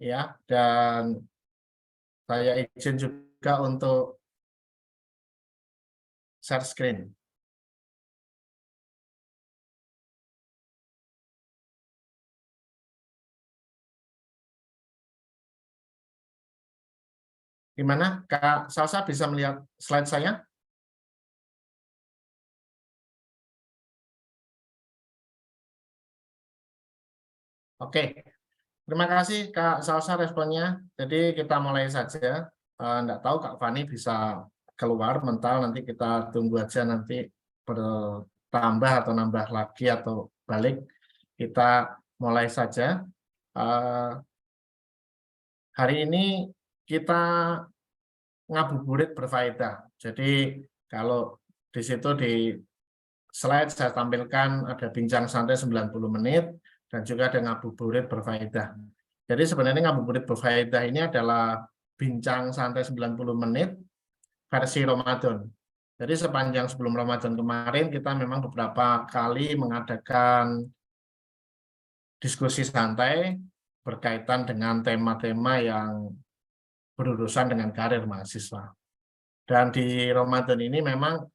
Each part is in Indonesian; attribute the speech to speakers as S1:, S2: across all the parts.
S1: ya, dan saya izin juga untuk share screen. Gimana, Kak Salsa bisa melihat slide saya? Oke, terima kasih Kak Salsa responnya. Jadi kita mulai saja. Enggak tahu Kak Fani bisa keluar mental, nanti kita tunggu aja nanti bertambah atau nambah lagi atau balik. Kita mulai saja. Eh, Hari ini kita ngabuburit berfaedah. Jadi kalau di situ di slide saya tampilkan ada bincang santai 90 menit dan juga ada ngabuburit berfaedah. Jadi sebenarnya ngabuburit berfaedah ini adalah bincang santai 90 menit versi Ramadan. Jadi sepanjang sebelum Ramadan kemarin kita memang beberapa kali mengadakan diskusi santai berkaitan dengan tema-tema yang berurusan dengan karir mahasiswa. Dan di Ramadan ini memang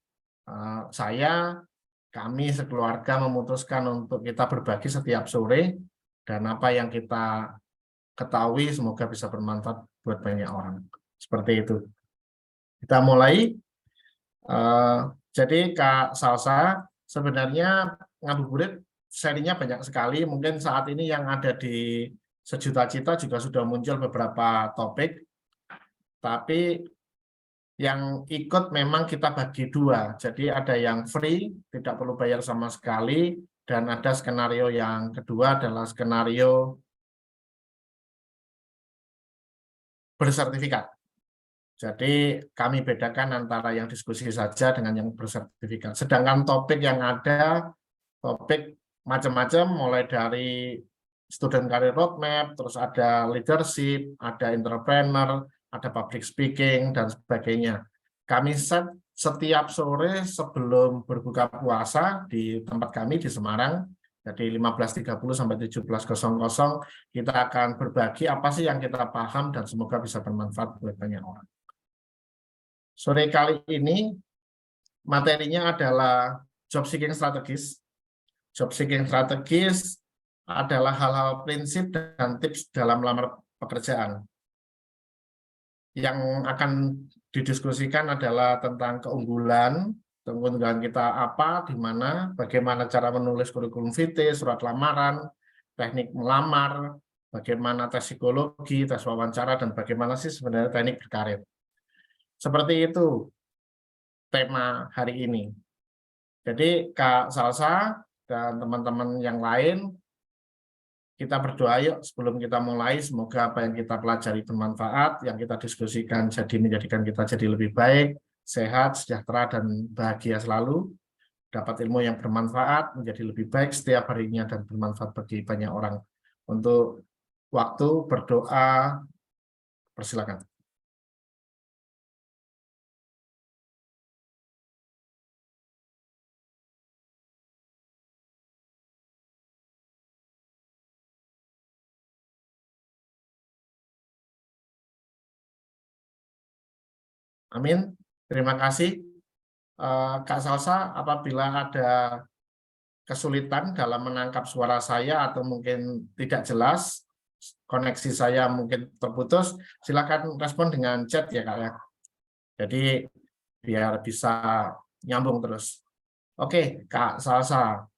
S1: kami sekeluarga memutuskan untuk kita berbagi setiap sore, dan apa yang kita ketahui semoga bisa bermanfaat buat banyak orang. Seperti itu. Kita mulai. Jadi Kak Salsa, sebenarnya ngabuburit serinya banyak sekali. Mungkin saat ini yang ada di Sejuta Cita juga sudah muncul beberapa topik, tapi yang ikut memang kita bagi dua. Jadi ada yang free, tidak perlu bayar sama sekali, dan ada skenario yang kedua adalah skenario bersertifikat. Jadi kami bedakan antara yang diskusi saja dengan yang bersertifikat. Sedangkan topik yang ada, topik macam-macam, mulai dari student career roadmap, terus ada leadership, ada entrepreneur, ada public speaking, dan sebagainya. Kami set setiap sore sebelum berbuka puasa di tempat kami di Semarang, jadi 15.30 sampai 17.00, kita akan berbagi apa sih yang kita paham dan semoga bisa bermanfaat buat banyak orang. Sore kali ini materinya adalah job seeking strategis. Job seeking strategis adalah hal-hal prinsip dan tips dalam melamar pekerjaan. Yang akan didiskusikan adalah tentang keunggulan kita apa, di mana, bagaimana cara menulis kurikulum vitae, surat lamaran, teknik melamar, bagaimana tes psikologi, tes wawancara, dan bagaimana sih sebenarnya teknik berkarir. Seperti itu tema hari ini. Jadi Kak Salsa dan teman-teman yang lain, kita berdoa yuk sebelum kita mulai, semoga apa yang kita pelajari bermanfaat, yang kita diskusikan jadi menjadikan kita jadi lebih baik, sehat, sejahtera, dan bahagia selalu, dapat ilmu yang bermanfaat, menjadi lebih baik setiap harinya, dan bermanfaat bagi banyak orang. Untuk waktu berdoa, persilakan. Amin. Terima kasih. Kak Salsa, apabila ada kesulitan dalam menangkap suara saya atau mungkin tidak jelas, koneksi saya mungkin terputus, silakan respon dengan chat ya Kak ya. Jadi biar bisa nyambung terus. Oke, Kak Salsa.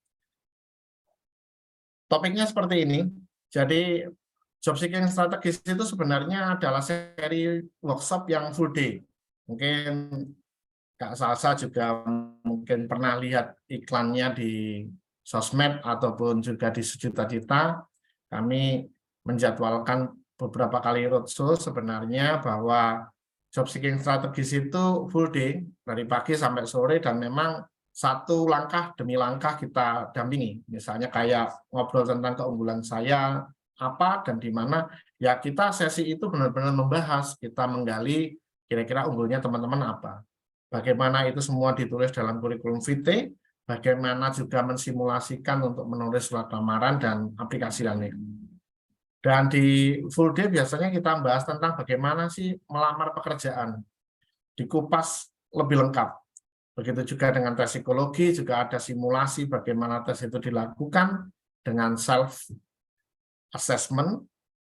S1: Topiknya seperti ini. Jadi job seeking strategis itu sebenarnya adalah seri workshop yang full day. Mungkin Kak Salsa juga mungkin pernah lihat iklannya di sosmed ataupun juga di Sejuta Cita. Kami menjadwalkan beberapa kali roadshow sebenarnya bahwa job seeking strategis itu full day dari pagi sampai sore, dan memang satu langkah demi langkah kita dampingi. Misalnya kayak ngobrol tentang keunggulan saya apa dan di mana, ya kita sesi itu benar-benar membahas, kita menggali kira-kira unggulnya teman-teman apa. Bagaimana itu semua ditulis dalam kurikulum vitae, bagaimana juga mensimulasikan untuk menulis surat lamaran dan aplikasi lainnya. Dan di full day biasanya kita bahas tentang bagaimana sih melamar pekerjaan. Dikupas lebih lengkap. Begitu juga dengan tes psikologi, juga ada simulasi bagaimana tes itu dilakukan dengan self assessment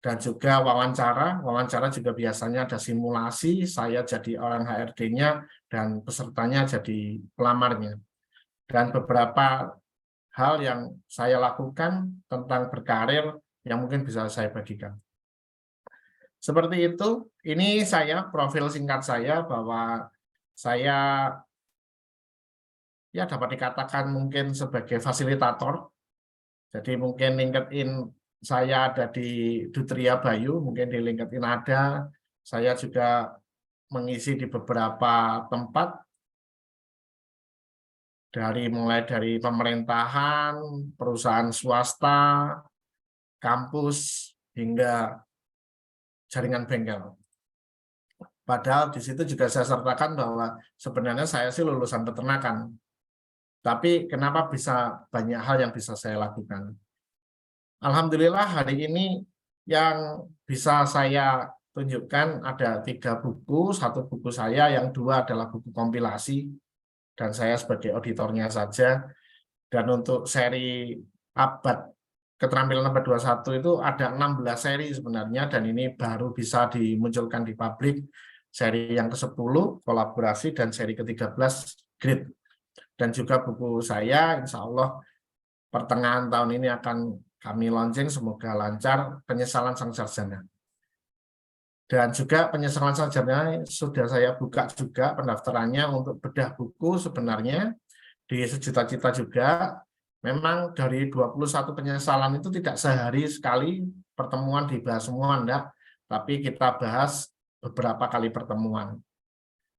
S1: dan juga wawancara. Wawancara juga biasanya ada simulasi, saya jadi orang HRD-nya dan pesertanya jadi pelamarnya. Dan beberapa hal yang saya lakukan tentang berkarir yang mungkin bisa saya bagikan. Seperti itu, ini saya profil singkat saya bahwa saya ya dapat dikatakan mungkin sebagai fasilitator. Jadi mungkin LinkedIn saya ada di Dutria Bayu, mungkin di LinkedIn ada. Saya juga mengisi di beberapa tempat, mulai dari pemerintahan, perusahaan swasta, kampus, hingga jaringan bengkel. Padahal di situ juga saya sertakan bahwa sebenarnya saya sih lulusan peternakan. Tapi kenapa bisa banyak hal yang bisa saya lakukan? Alhamdulillah hari ini yang bisa saya tunjukkan ada 3 buku, 1 buku saya, yang 2 adalah buku kompilasi, dan saya sebagai auditornya saja. Dan untuk seri abad keterampilan abad 21 itu ada 16 seri sebenarnya, dan ini baru bisa dimunculkan di publik. Seri yang ke-10 kolaborasi dan seri ke-13 grid. Dan juga buku saya insya Allah pertengahan tahun ini akan kami launching, semoga lancar, Penyesalan Sang Sarjana. Dan juga Penyesalan Sang Sarjana sudah saya buka juga pendaftarannya untuk bedah buku. Sebenarnya di Sejuta-Cita juga memang dari 21 penyesalan itu tidak sehari sekali pertemuan dibahas semua, enggak, tapi kita bahas beberapa kali pertemuan.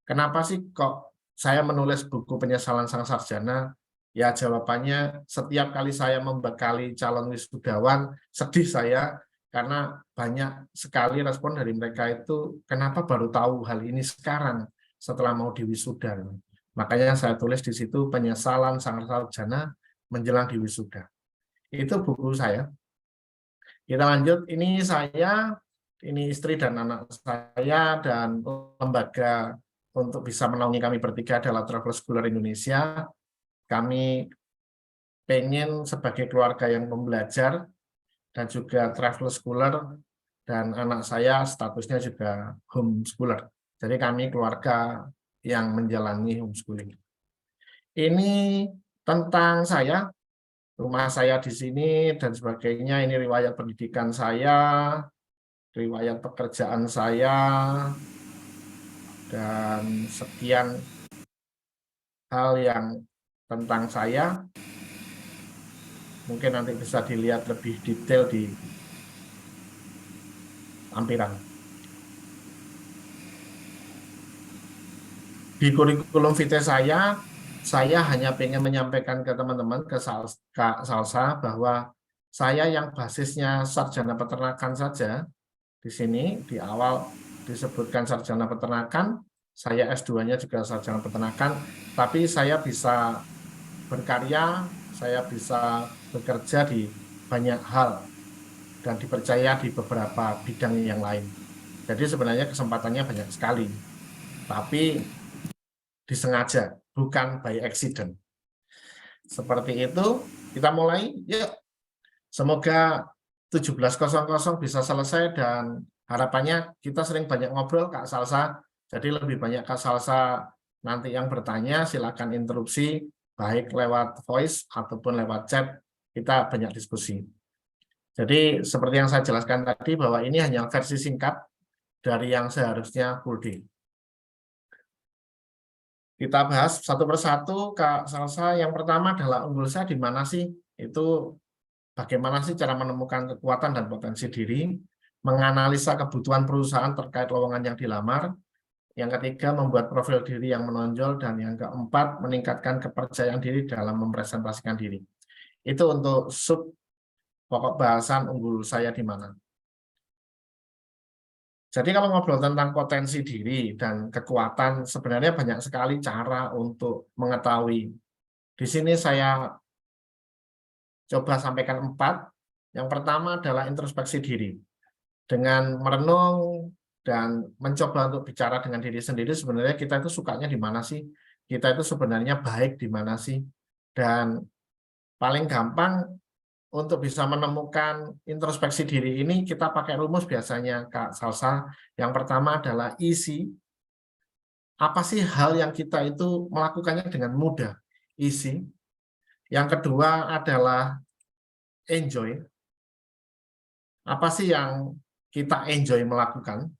S1: Kenapa sih kok saya menulis buku Penyesalan Sang Sarjana? Ya jawabannya, setiap kali saya membekali calon wisudawan, sedih saya karena banyak sekali respon dari mereka itu, kenapa baru tahu hal ini sekarang setelah mau diwisuda. Makanya saya tulis di situ Penyesalan Sang Sarjana menjelang diwisuda. Itu buku saya. Kita lanjut, ini saya, ini istri dan anak saya, dan lembaga untuk bisa menaungi kami bertiga adalah Travel Schooler Indonesia. Kami pengen sebagai keluarga yang pembelajar dan juga travel schooler, dan anak saya statusnya juga homeschooler. Jadi kami keluarga yang menjalani homeschooling. Ini tentang saya, rumah saya di sini dan sebagainya. Ini riwayat pendidikan saya, riwayat pekerjaan saya, dan sekian hal yang tentang saya. Mungkin nanti bisa dilihat lebih detail di lampiran. Di kurikulum vitae saya hanya ingin menyampaikan ke teman-teman, ke Salsa, bahwa saya yang basisnya sarjana peternakan saja, di sini di awal disebutkan sarjana peternakan, saya S2-nya juga sarjana peternakan, tapi saya bisa berkarya, saya bisa bekerja di banyak hal, dan dipercaya di beberapa bidang yang lain. Jadi sebenarnya kesempatannya banyak sekali, tapi disengaja, bukan by accident. Seperti itu, kita mulai, yuk. Semoga 17.00 bisa selesai, dan harapannya kita sering banyak ngobrol, Kak Salsa. Jadi lebih banyak Kak Salsa nanti yang bertanya, silakan interupsi, baik lewat voice ataupun lewat chat, kita banyak diskusi. Jadi seperti yang saya jelaskan tadi, bahwa ini hanya versi singkat dari yang seharusnya full day. Kita bahas satu persatu, Kak Salsa. Yang pertama adalah unggul saya di mana sih? Itu bagaimana sih cara menemukan kekuatan dan potensi diri, menganalisa kebutuhan perusahaan terkait lowongan yang dilamar. Yang ketiga, membuat profil diri yang menonjol, dan yang keempat, meningkatkan kepercayaan diri dalam mempresentasikan diri. Itu untuk sub pokok bahasan unggul saya di mana. Jadi kalau ngobrol tentang potensi diri dan kekuatan, sebenarnya banyak sekali cara untuk mengetahui. Di sini saya coba sampaikan 4. Yang pertama adalah introspeksi diri. Dengan merenung dan mencoba untuk bicara dengan diri sendiri, sebenarnya kita itu sukanya di mana sih? Kita itu sebenarnya baik di mana sih? Dan paling gampang untuk bisa menemukan introspeksi diri ini, kita pakai rumus biasanya, Kak Salsa. Yang pertama adalah isi. Apa sih hal yang kita itu melakukannya dengan mudah? Isi. Yang kedua adalah enjoy. Apa sih yang kita enjoy melakukan?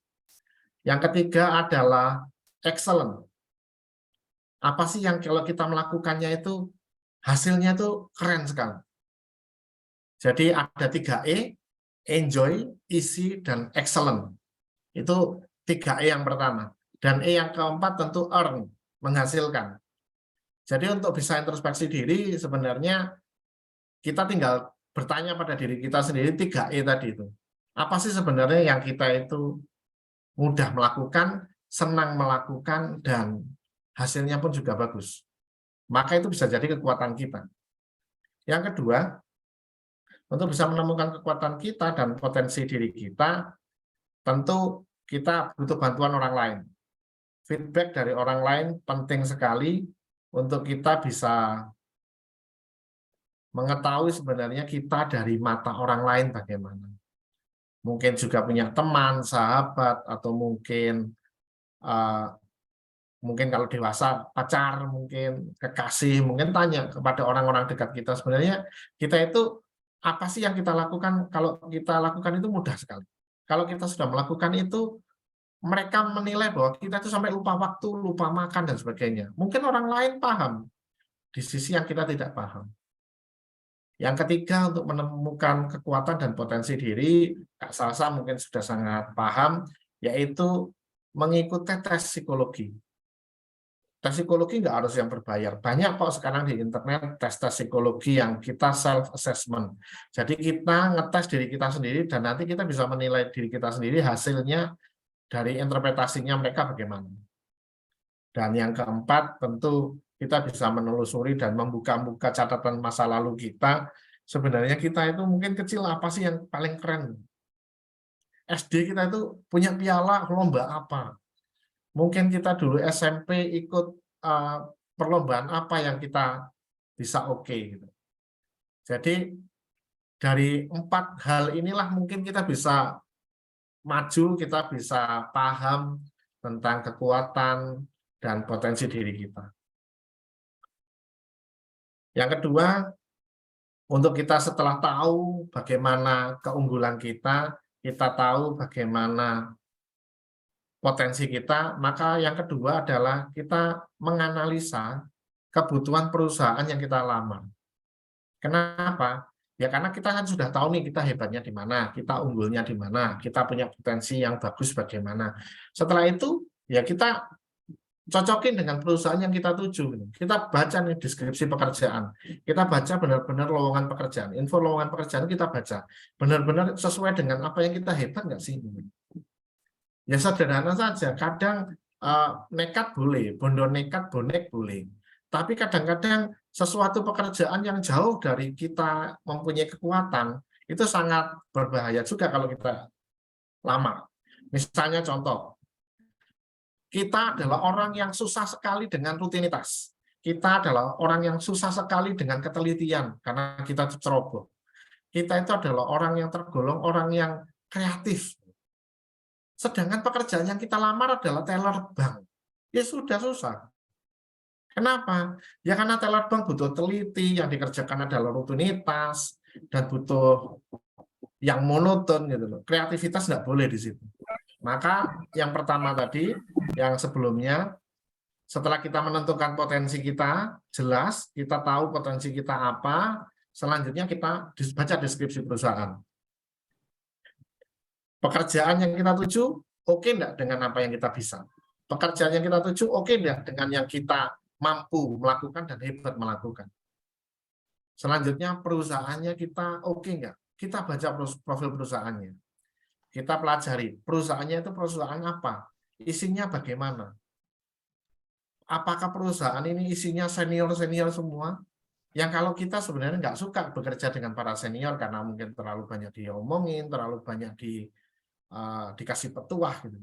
S1: Yang ketiga adalah excellent. Apa sih yang kalau kita melakukannya itu hasilnya itu keren sekali. Jadi ada 3E, enjoy, isi, dan excellent. Itu 3E yang pertama. Dan E yang keempat tentu earn, menghasilkan. Jadi untuk bisa introspeksi diri, sebenarnya kita tinggal bertanya pada diri kita sendiri 3E tadi itu. Apa sih sebenarnya yang kita itu mudah melakukan, senang melakukan, dan hasilnya pun juga bagus. Maka itu bisa jadi kekuatan kita. Yang kedua, untuk bisa menemukan kekuatan kita dan potensi diri kita, tentu kita butuh bantuan orang lain. Feedback dari orang lain penting sekali untuk kita bisa mengetahui sebenarnya kita dari mata orang lain bagaimana. Mungkin juga punya teman, sahabat, atau mungkin kalau dewasa pacar, mungkin kekasih, mungkin tanya kepada orang-orang dekat kita, sebenarnya kita itu apa sih yang kita lakukan? Kalau kita lakukan itu mudah sekali. Kalau kita sudah melakukan itu, mereka menilai bahwa kita itu sampai lupa waktu, lupa makan, dan sebagainya. Mungkin orang lain paham di sisi yang kita tidak paham. Yang ketiga, untuk menemukan kekuatan dan potensi diri, Kak Salsa mungkin sudah sangat paham, yaitu mengikuti tes psikologi. Tes psikologi nggak harus yang berbayar. Banyak kok sekarang di internet tes-tes psikologi yang kita self-assessment. Jadi kita ngetes diri kita sendiri dan nanti kita bisa menilai diri kita sendiri hasilnya dari interpretasinya mereka bagaimana. Dan yang keempat, tentu kita bisa menelusuri dan membuka-buka catatan masa lalu kita. Sebenarnya kita itu mungkin kecil apa sih yang paling keren? SD kita itu punya piala lomba apa? Mungkin kita dulu SMP ikut perlombaan apa yang kita bisa oke gitu. Jadi dari 4 hal inilah mungkin kita bisa maju, kita bisa paham tentang kekuatan dan potensi diri kita. Yang kedua, untuk kita setelah tahu bagaimana keunggulan kita tahu bagaimana potensi kita, maka yang kedua adalah kita menganalisa kebutuhan perusahaan yang kita lamar. Kenapa? Ya karena kita kan sudah tahu nih kita hebatnya di mana, kita unggulnya di mana, kita punya potensi yang bagus bagaimana. Setelah itu, ya kita cocokin dengan perusahaan yang kita tuju. Kita baca nih deskripsi pekerjaan, kita baca benar-benar lowongan pekerjaan, info lowongan pekerjaan kita baca, benar-benar sesuai dengan apa yang kita hebat nggak sih? Ya sederhana saja, kadang nekat boleh, bondo nekat, bonek boleh. Tapi kadang-kadang sesuatu pekerjaan yang jauh dari kita mempunyai kekuatan, itu sangat berbahaya juga kalau kita lamar. Misalnya contoh, kita adalah orang yang susah sekali dengan rutinitas. Kita adalah orang yang susah sekali dengan ketelitian, karena kita ceroboh. Kita itu adalah orang yang tergolong orang yang kreatif. Sedangkan pekerjaan yang kita lamar adalah teller bank. Ya sudah susah. Kenapa? Ya karena teller bank butuh teliti, yang dikerjakan adalah rutinitas, dan butuh yang monoton gitu loh. Kreativitas nggak boleh di situ. Maka yang pertama tadi, yang sebelumnya, setelah kita menentukan potensi kita, jelas, kita tahu potensi kita apa, selanjutnya kita baca deskripsi perusahaan. Pekerjaan yang kita tuju, oke enggak dengan apa yang kita bisa? Pekerjaan yang kita tuju, oke enggak dengan yang kita mampu melakukan dan hebat melakukan? Selanjutnya, perusahaannya kita oke enggak? Kita baca profil perusahaannya. Kita pelajari, perusahaannya itu perusahaan apa? Isinya bagaimana? Apakah perusahaan ini isinya senior-senior semua? yang kalau kita sebenarnya nggak suka bekerja dengan para senior karena mungkin terlalu banyak diomongin, terlalu banyak dikasih petuah gitu.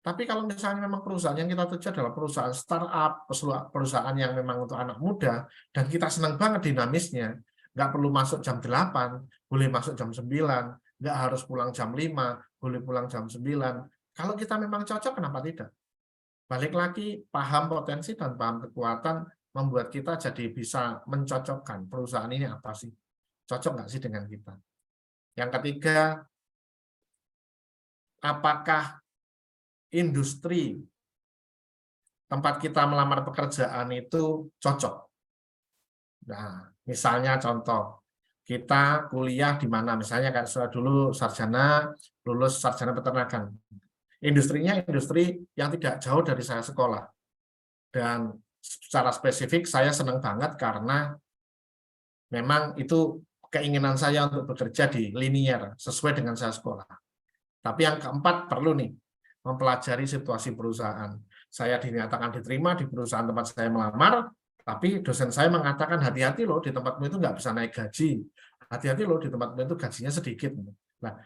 S1: Tapi kalau misalnya memang perusahaan yang kita tuju adalah perusahaan startup, perusahaan yang memang untuk anak muda, dan kita senang banget dinamisnya, nggak perlu masuk jam 8, boleh masuk jam 9, nggak harus pulang jam 5, boleh pulang jam 9. Kalau kita memang cocok, kenapa tidak? Balik lagi, paham potensi dan paham kekuatan membuat kita jadi bisa mencocokkan perusahaan ini apa sih? Cocok nggak sih dengan kita? Yang ketiga, apakah industri tempat kita melamar pekerjaan itu cocok? Nah, misalnya contoh, kita kuliah di mana? Misalnya kayak saya dulu sarjana, lulus sarjana peternakan. Industrinya industri yang tidak jauh dari saya sekolah. Dan secara spesifik saya senang banget karena memang itu keinginan saya untuk bekerja di linier, sesuai dengan saya sekolah. Tapi yang keempat perlu nih, mempelajari situasi perusahaan. Saya dinyatakan diterima di perusahaan tempat saya melamar, tapi dosen saya mengatakan hati-hati loh di tempatmu itu nggak bisa naik gaji. Hati-hati loh di tempatmu itu gajinya sedikit. Nah,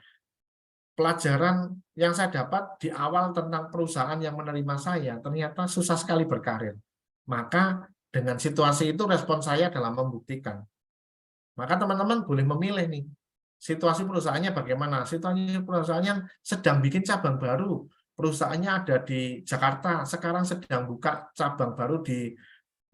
S1: pelajaran yang saya dapat di awal tentang perusahaan yang menerima saya ternyata susah sekali berkarir. Maka dengan situasi itu respon saya adalah membuktikan. Maka teman-teman boleh memilih nih, situasi perusahaannya bagaimana. Situasi perusahaannya sedang bikin cabang baru. Perusahaannya ada di Jakarta, sekarang sedang buka cabang baru di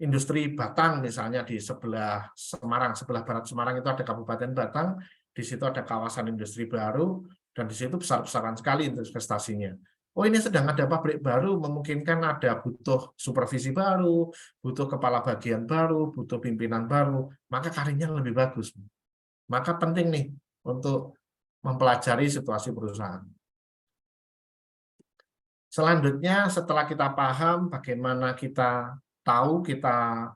S1: industri Batang, misalnya di sebelah Semarang, sebelah barat Semarang itu ada Kabupaten Batang, di situ ada kawasan industri baru, dan di situ besar-besaran sekali investasinya. Oh, ini sedang ada pabrik baru, memungkinkan ada butuh supervisi baru, butuh kepala bagian baru, butuh pimpinan baru, maka karirnya lebih bagus. Maka penting nih untuk mempelajari situasi perusahaan. Selanjutnya, setelah kita paham bagaimana kita tahu kita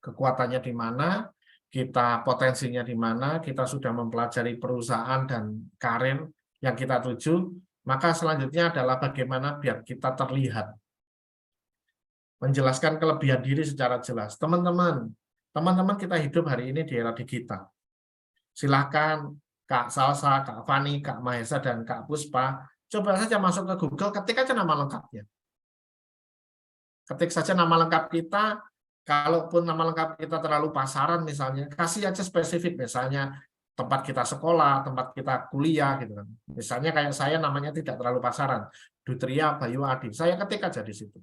S1: kekuatannya di mana, kita potensinya di mana, kita sudah mempelajari perusahaan dan karir yang kita tuju, maka selanjutnya adalah bagaimana biar kita terlihat. Menjelaskan kelebihan diri secara jelas. Teman-teman kita hidup hari ini di era digital. Silahkan Kak Salsa, Kak Fani, Kak Mahesa, dan Kak Puspa, coba saja masuk ke Google, ketik aja nama lengkapnya. Ketik saja nama lengkap kita, kalaupun nama lengkap kita terlalu pasaran misalnya, kasih aja spesifik, misalnya tempat kita sekolah, tempat kita kuliah, gitu kan. Misalnya kayak saya namanya tidak terlalu pasaran, Dutria Bayu Adi, saya ketik aja di situ.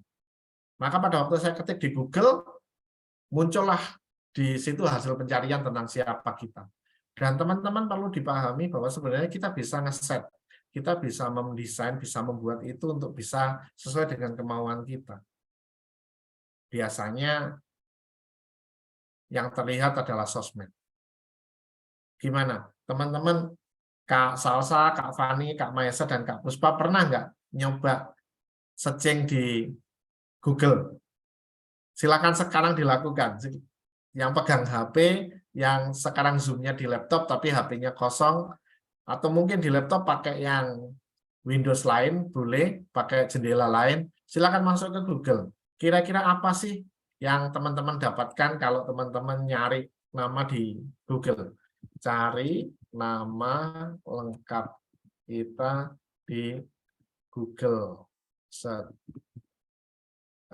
S1: Maka pada waktu saya ketik di Google, muncullah di situ hasil pencarian tentang siapa kita. Dan teman-teman perlu dipahami bahwa sebenarnya kita bisa ngeset, kita bisa mendesain, bisa membuat itu untuk bisa sesuai dengan kemauan kita. Biasanya yang terlihat adalah sosmed. Gimana? Teman-teman, Kak Salsa, Kak Fani, Kak Maesa, dan Kak Puspa pernah nggak nyoba searching di Google? Silakan sekarang dilakukan. Yang pegang HP, yang sekarang Zoom-nya di laptop, tapi HP-nya kosong, atau mungkin di laptop pakai yang Windows lain, boleh, pakai jendela lain, silakan masuk ke Google. Kira-kira apa sih yang teman-teman dapatkan kalau teman-teman nyari nama di Google? Cari nama lengkap kita di Google.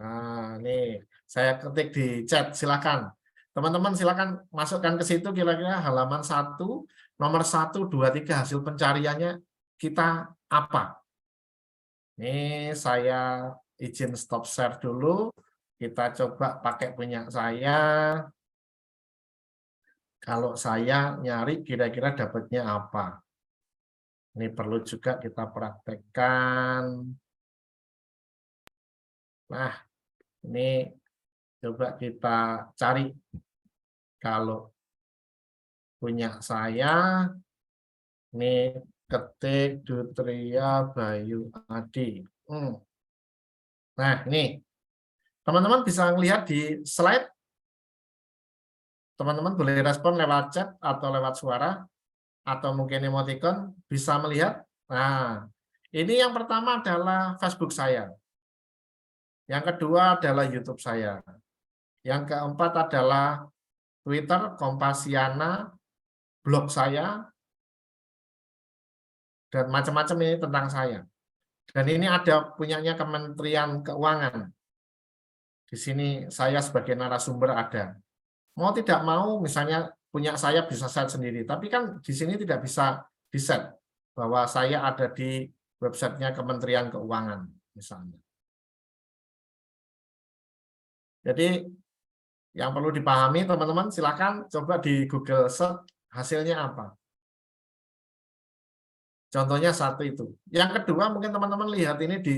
S1: Nah, nih, saya ketik di chat, silakan. Teman-teman silakan masukkan ke situ kira-kira halaman 1, nomor 1, 2, 3 hasil pencariannya kita apa. Ini saya izin stop share dulu. Kita coba pakai punya saya. Kalau saya nyari kira-kira dapatnya apa. Ini perlu juga kita praktekkan. Nah, ini coba kita cari. Kalau punya saya, ini ketik Dutria Bayu Adi. Nah, ini. Teman-teman bisa melihat di slide. Teman-teman boleh respon lewat chat atau lewat suara. Atau mungkin emoticon. Bisa melihat. Nah, ini yang pertama adalah Facebook saya. Yang kedua adalah YouTube saya. Yang keempat adalah Twitter, Kompasiana, blog saya, dan macam-macam ini tentang saya. Dan ini ada punyanya Kementerian Keuangan. Di sini saya sebagai narasumber ada. Mau tidak mau, misalnya punya saya bisa set sendiri. Tapi kan di sini tidak bisa di-set bahwa saya ada di websitenya Kementerian Keuangan, misalnya. Jadi yang perlu dipahami teman-teman, silakan coba di Google Search hasilnya apa. Contohnya satu itu. Yang kedua mungkin teman-teman lihat ini di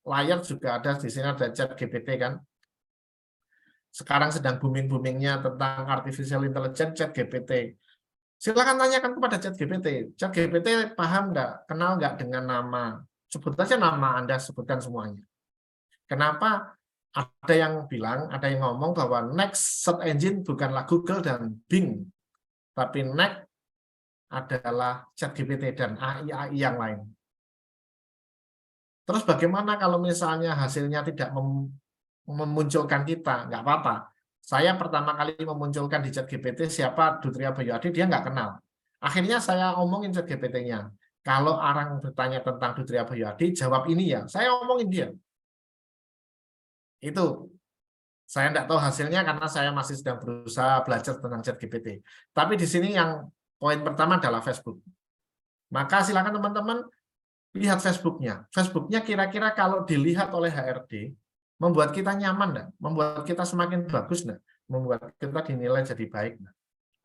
S1: layar juga ada, di sini ada ChatGPT kan. Sekarang sedang booming-boomingnya tentang artificial intelligence, ChatGPT. Silakan tanyakan kepada ChatGPT. ChatGPT paham nggak, kenal nggak dengan nama? Sebut saja nama Anda, sebutkan semuanya. Kenapa? Ada yang bilang, ada yang ngomong bahwa next search engine bukanlah Google dan Bing, tapi next adalah ChatGPT dan AI yang lain. Terus bagaimana kalau misalnya hasilnya tidak memunculkan kita? Nggak apa-apa. Saya pertama kali memunculkan di ChatGPT siapa Dutria Bayu-Adi, dia nggak kenal. Akhirnya saya omongin ChatGPT-nya. Kalau orang bertanya tentang Dutria Bayu-Adi, jawab ini ya. Saya omongin dia. Itu. Saya tidak tahu hasilnya karena saya masih sedang berusaha belajar tentang ChatGPT. Tapi di sini yang poin pertama adalah Facebook. Maka silakan teman-teman lihat Facebooknya. Facebooknya kira-kira kalau dilihat oleh HRD, membuat kita nyaman enggak? Membuat kita semakin bagus enggak? Membuat kita dinilai jadi baik enggak?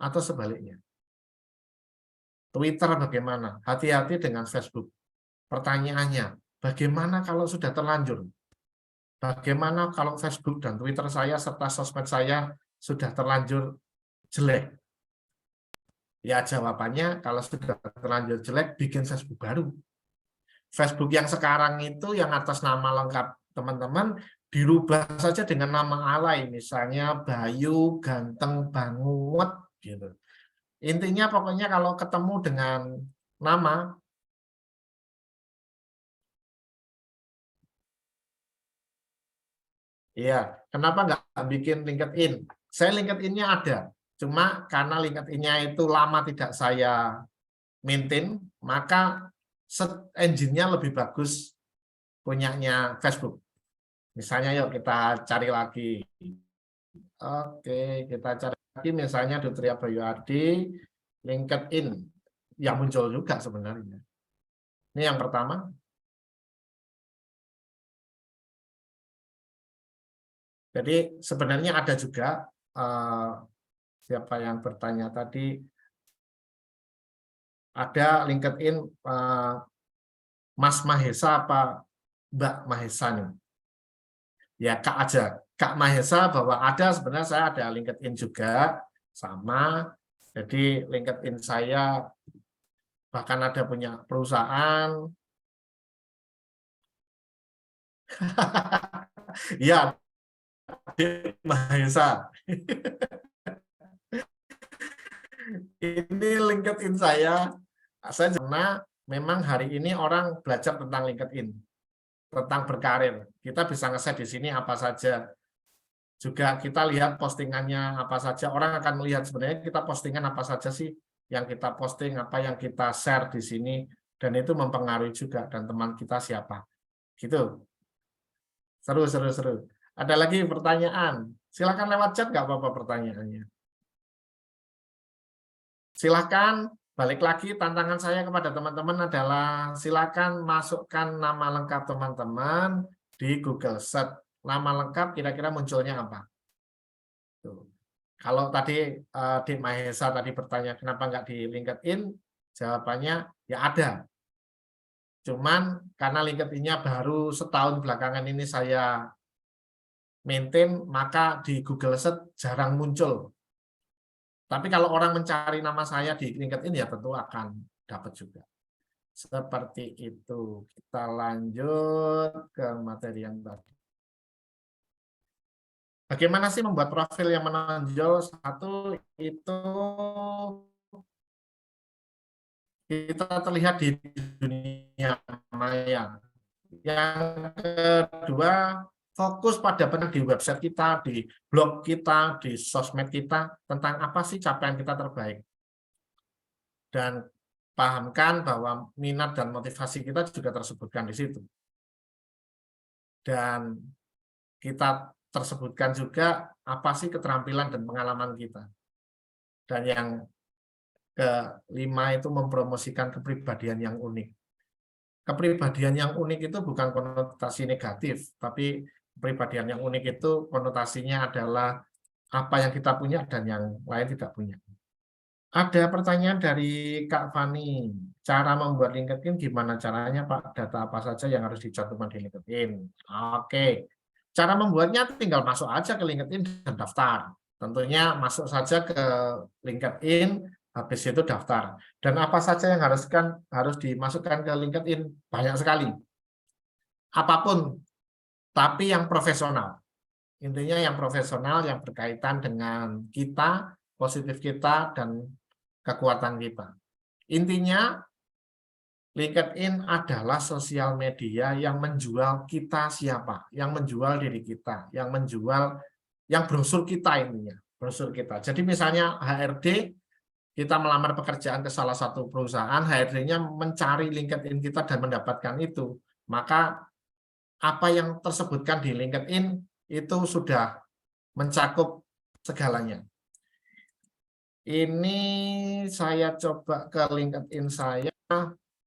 S1: Atau sebaliknya. Twitter bagaimana? Hati-hati dengan Facebook. Pertanyaannya, bagaimana kalau sudah terlanjur? Bagaimana kalau Facebook dan Twitter saya serta sosmed saya sudah terlanjur jelek? Ya jawabannya kalau sudah terlanjur jelek, bikin Facebook baru. Facebook yang sekarang itu yang atas nama lengkap teman-teman dirubah saja dengan nama alay, misalnya Bayu Ganteng Banget gitu. Intinya pokoknya kalau ketemu dengan nama, ya kenapa nggak bikin LinkedIn? Saya LinkedIn-nya ada, cuma karena LinkedIn-nya itu lama tidak saya maintain, maka search engine-nya lebih bagus punyanya Facebook. Misalnya yuk kita cari lagi. Oke, kita cari lagi misalnya Dutria Bayu-Adi, LinkedIn. Yang muncul juga sebenarnya. Ini yang pertama. Jadi sebenarnya ada juga siapa yang bertanya tadi, ada LinkedIn Mas Mahesa apa Mbak Mahesa nih? Ya Kak aja. Kak Mahesa bahwa ada, sebenarnya saya ada LinkedIn juga sama. Jadi LinkedIn saya bahkan ada punya perusahaan. Ya, Mahesa. Ini LinkedIn saya karena memang hari ini orang belajar tentang LinkedIn, tentang berkarir. Kita bisa nge-set di sini apa saja. Juga kita lihat postingannya apa saja. Orang akan melihat sebenarnya kita postingan apa saja sih yang kita posting, apa yang kita share di sini, dan itu mempengaruhi juga dan teman kita siapa. Gitu. Seru, seru, seru. Ada lagi pertanyaan? Silakan lewat chat, nggak apa-apa pertanyaannya. Silakan, balik lagi tantangan saya kepada teman-teman adalah silakan masukkan nama lengkap teman-teman di Google Search. Nama lengkap kira-kira munculnya apa? Tuh. Kalau tadi Dik Mahesa tadi bertanya kenapa nggak di LinkedIn, jawabannya ya ada. Cuman karena LinkedIn-nya baru setahun belakangan ini saya maintain, maka di Google Search jarang muncul. Tapi kalau orang mencari nama saya di LinkedIn ya tentu akan dapat juga. Seperti itu. Kita lanjut ke materi yang tadi. Bagaimana sih membuat profil yang menonjol? Satu, itu kita terlihat di dunia maya. Yang kedua, fokus pada di website kita, di blog kita, di sosmed kita, tentang apa sih capaian kita terbaik. Dan pahamkan bahwa minat dan motivasi kita juga tersebutkan di situ. Dan kita tersebutkan juga apa sih keterampilan dan pengalaman kita. Dan yang kelima itu mempromosikan kepribadian yang unik. Kepribadian yang unik itu bukan konotasi negatif, tapi kepribadian yang unik itu konotasinya adalah apa yang kita punya dan yang lain tidak punya. Ada pertanyaan dari Kak Fani. Cara membuat LinkedIn gimana caranya, Pak? Data apa saja yang harus dicantumkan di LinkedIn? Oke. Cara membuatnya tinggal masuk aja ke LinkedIn dan daftar. Tentunya masuk saja ke LinkedIn, habis itu daftar. Dan apa saja yang harus dimasukkan ke LinkedIn? Banyak sekali. Apapun, tapi yang profesional. Intinya yang profesional, yang berkaitan dengan kita, positif kita, dan kekuatan kita. Intinya, LinkedIn adalah sosial media yang menjual kita siapa, yang menjual diri kita, yang menjual, yang brosur kita intinya, brosur kita. Jadi misalnya HRD, kita melamar pekerjaan ke salah satu perusahaan, HRD-nya mencari LinkedIn kita dan mendapatkan itu, maka apa yang tersebutkan di LinkedIn itu sudah mencakup segalanya. Ini saya coba ke LinkedIn saya.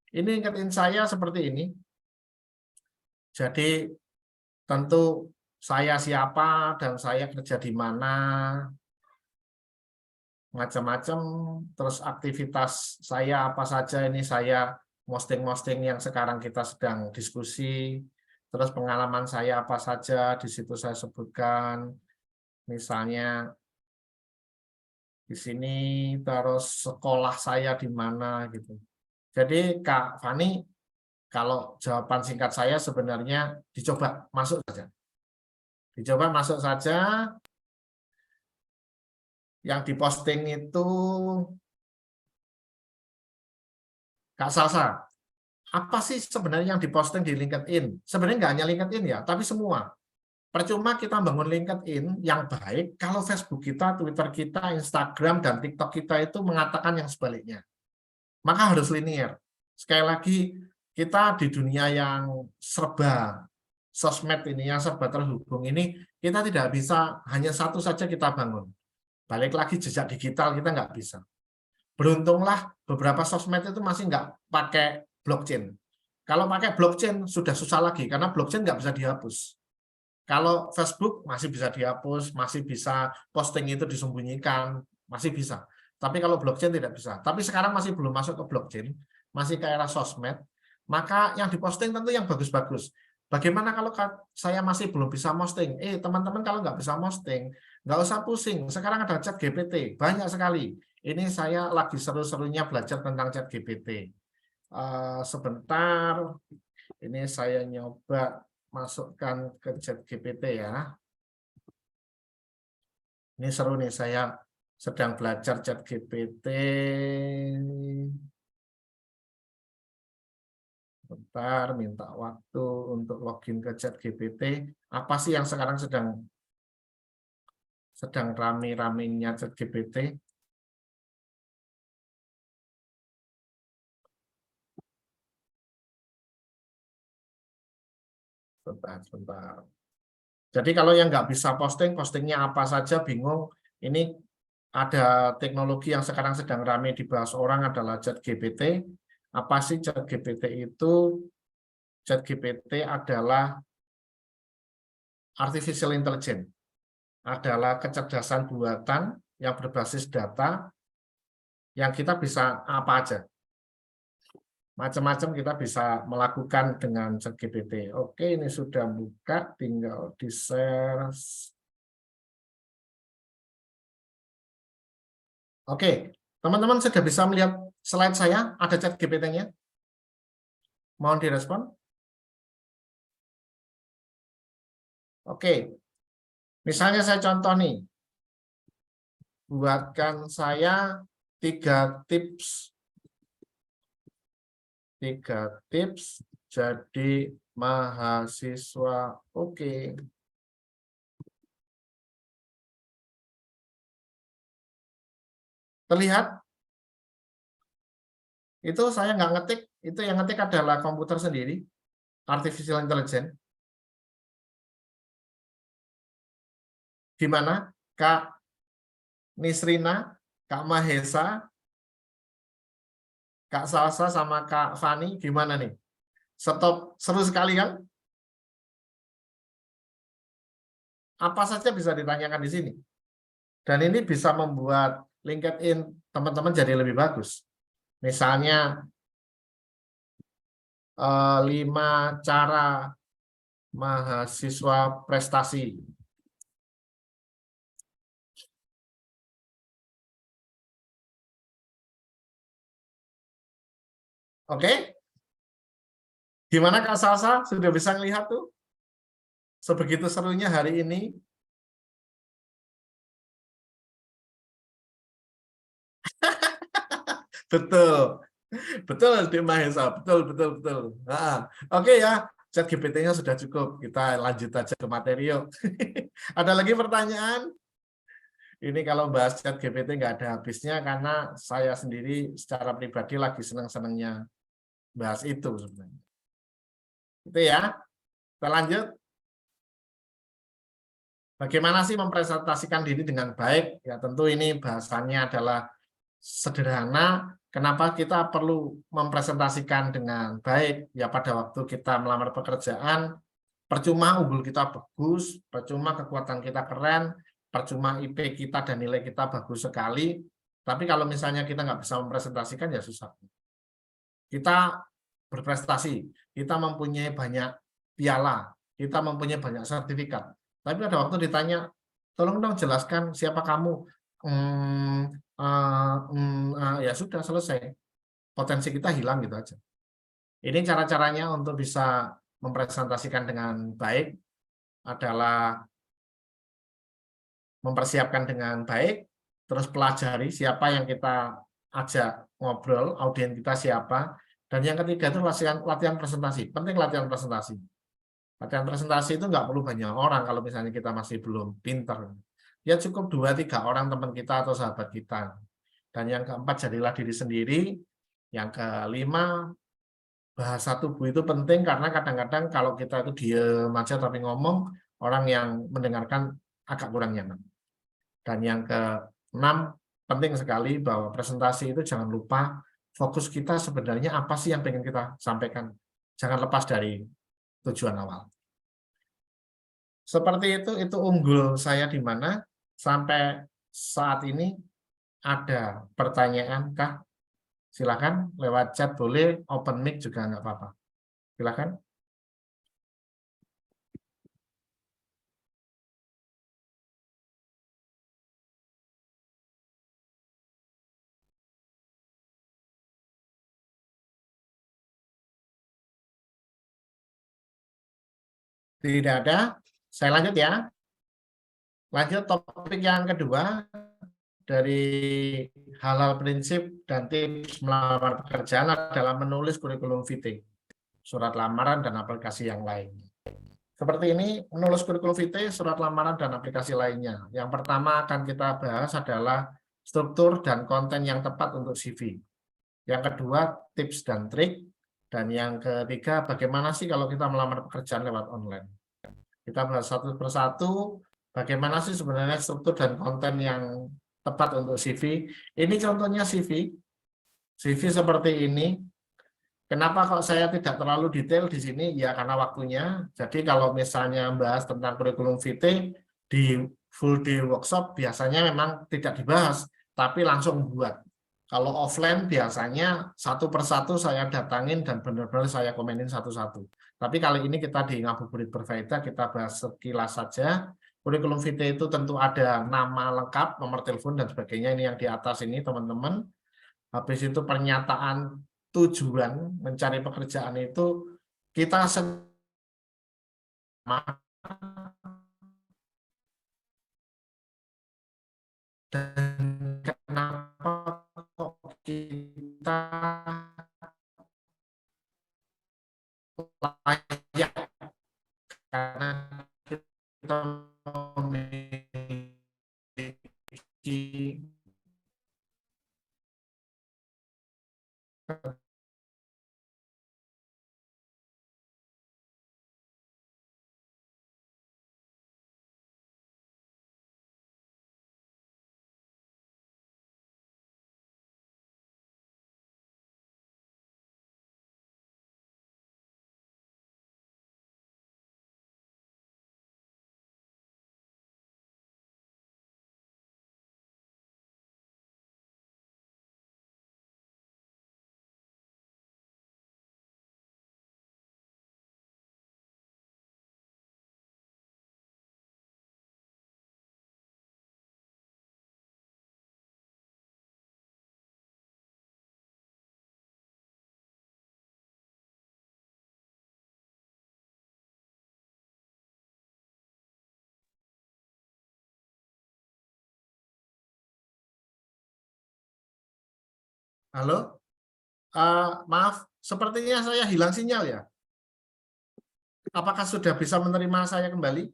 S1: Ini LinkedIn saya seperti ini. Jadi tentu saya siapa dan saya kerja di mana, macam-macam. Terus aktivitas saya apa saja, ini saya posting-posting yang sekarang kita sedang diskusi. Terus pengalaman saya apa saja, di situ saya sebutkan. Misalnya di sini, terus sekolah saya di mana gitu. Jadi Kak Fani, kalau jawaban singkat saya sebenarnya dicoba masuk saja. Dicoba masuk saja. Yang diposting itu Kak Salsa. Apa sih sebenarnya yang diposting di LinkedIn? Sebenarnya nggak hanya LinkedIn ya, tapi semua. Percuma kita bangun LinkedIn yang baik kalau Facebook kita, Twitter kita, Instagram, dan TikTok kita itu mengatakan yang sebaliknya. Maka harus linear. Sekali lagi, kita di dunia yang serba sosmed ini, yang serba terhubung ini, kita tidak bisa hanya satu saja kita bangun. Balik lagi jejak digital kita nggak bisa. Beruntunglah beberapa sosmed itu masih nggak pakai blockchain. Kalau pakai blockchain sudah susah lagi, karena blockchain nggak bisa dihapus. Kalau Facebook masih bisa dihapus, masih bisa posting itu disembunyikan, masih bisa. Tapi kalau blockchain tidak bisa. Tapi sekarang masih belum masuk ke blockchain, masih ke era sosmed, maka yang diposting tentu yang bagus-bagus. Bagaimana kalau saya masih belum bisa posting? Teman-teman kalau nggak bisa posting, nggak usah pusing. Sekarang ada chat GPT, banyak sekali. Ini saya lagi seru-serunya belajar tentang chat GPT. Sebentar, ini saya nyoba masukkan ke chat GPT ya. Ini seru nih, saya sedang belajar chat GPT. Bentar, minta waktu untuk login ke chat GPT. Apa sih yang sekarang sedang rame-ramenya chat GPT? Bentar. Jadi kalau yang nggak bisa posting, postingnya apa saja, bingung. Ini ada teknologi yang sekarang sedang ramai dibahas orang adalah ChatGPT. Apa sih ChatGPT itu? ChatGPT adalah artificial intelligence, adalah kecerdasan buatan yang berbasis data yang kita bisa apa aja. Macam-macam kita bisa melakukan dengan ChatGPT. Oke, ini sudah buka, tinggal di-share. Oke, teman-teman sudah bisa melihat slide saya, ada ChatGPT-nya? Mohon direspon. Oke, misalnya saya contoh nih, buatkan saya 3 tips jadi mahasiswa. Oke. Terlihat? Itu saya nggak ngetik, itu yang ngetik adalah komputer sendiri, artificial intelligence. Gimana? Kak Nisrina, Kak Mahesa, Kak Salsa, sama Kak Fani, gimana nih? Stop, seru sekali kan? Apa saja bisa ditanyakan di sini. Dan ini bisa membuat LinkedIn teman-teman jadi lebih bagus. Misalnya, 5 cara mahasiswa prestasi. Oke? Gimana Kak Salsa? Sudah bisa melihat tuh? Sebegitu serunya hari ini. Betul. Betul, Dik Mahesa. Betul, betul, betul. Oke ya, chat GPT-nya sudah cukup. Kita lanjut aja ke materi yuk. Ada lagi pertanyaan? Ini kalau bahas chat GPT nggak ada habisnya karena saya sendiri secara pribadi lagi senang-senangnya bahas itu sebenarnya. Itu ya. Kita lanjut. Bagaimana sih mempresentasikan diri dengan baik? Ya tentu ini bahasannya adalah sederhana. Kenapa kita perlu mempresentasikan dengan baik? Ya pada waktu kita melamar pekerjaan, percuma unggul kita bagus, percuma kekuatan kita keren, percuma IP kita dan nilai kita bagus sekali. Tapi kalau misalnya kita nggak bisa mempresentasikan ya susah. Kita berprestasi, kita mempunyai banyak piala, kita mempunyai banyak sertifikat. Tapi pada waktu ditanya, tolong dong jelaskan siapa kamu. Ya sudah selesai. Potensi kita hilang gitu aja. Ini cara-caranya untuk bisa mempresentasikan dengan baik adalah mempersiapkan dengan baik, terus pelajari siapa yang kita ajak ngobrol, audiens kita siapa, dan yang ketiga itu latihan presentasi. Penting latihan presentasi. Latihan presentasi itu nggak perlu banyak orang kalau misalnya kita masih belum pinter. Ya cukup 2-3 orang teman kita atau sahabat kita. Dan yang keempat, jadilah diri sendiri. Yang kelima, bahasa tubuh itu penting karena kadang-kadang kalau kita itu diem aja tapi ngomong, orang yang mendengarkan agak kurang nyaman. Dan yang keenam, penting sekali bahwa presentasi itu jangan lupa fokus kita sebenarnya apa sih yang pengen kita sampaikan. Jangan lepas dari tujuan awal. Seperti itu unggul saya di mana sampai saat ini ada pertanyaan kah? Silakan lewat chat boleh, open mic juga nggak apa-apa. Silakan. Tidak ada. Saya lanjut ya. Lanjut topik yang kedua dari halal prinsip dan tips melamar pekerjaan adalah menulis kurikulum vitae, surat lamaran dan aplikasi yang lain. Seperti ini, menulis kurikulum vitae, surat lamaran dan aplikasi lainnya. Yang pertama akan kita bahas adalah struktur dan konten yang tepat untuk CV. Yang kedua, tips dan trik. Dan yang ketiga, bagaimana sih kalau kita melamar pekerjaan lewat online. Kita bahas satu persatu, bagaimana sih sebenarnya struktur dan konten yang tepat untuk CV. Ini contohnya CV. CV seperti ini. Kenapa kok saya tidak terlalu detail di sini? Ya karena waktunya. Jadi kalau misalnya bahas tentang kurikulum vitae di full day workshop biasanya memang tidak dibahas, tapi langsung buat. Kalau offline biasanya satu persatu saya datangin dan benar-benar saya komenin satu-satu. Tapi kali ini kita di Ngabuburit Berfaedah kita bahas sekilas saja. Kurikulum vitae itu tentu ada nama lengkap, nomor telepon dan sebagainya. Ini yang di atas ini teman-teman. Habis itu pernyataan tujuan mencari pekerjaan itu kita sama dan kenapa kok kita layak karena kita memiliki Halo, maaf, sepertinya saya hilang sinyal ya. Apakah sudah bisa menerima saya kembali?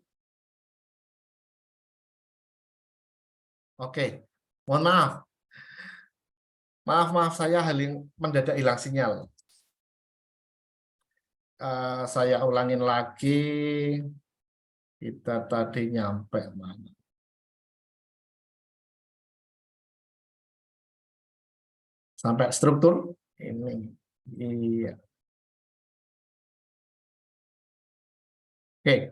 S1: Oke, mohon maaf. Maaf, saya mendadak hilang sinyal. Saya ulangin lagi. Kita tadi nyampe mana? Sampai struktur ini. Iya. Oke,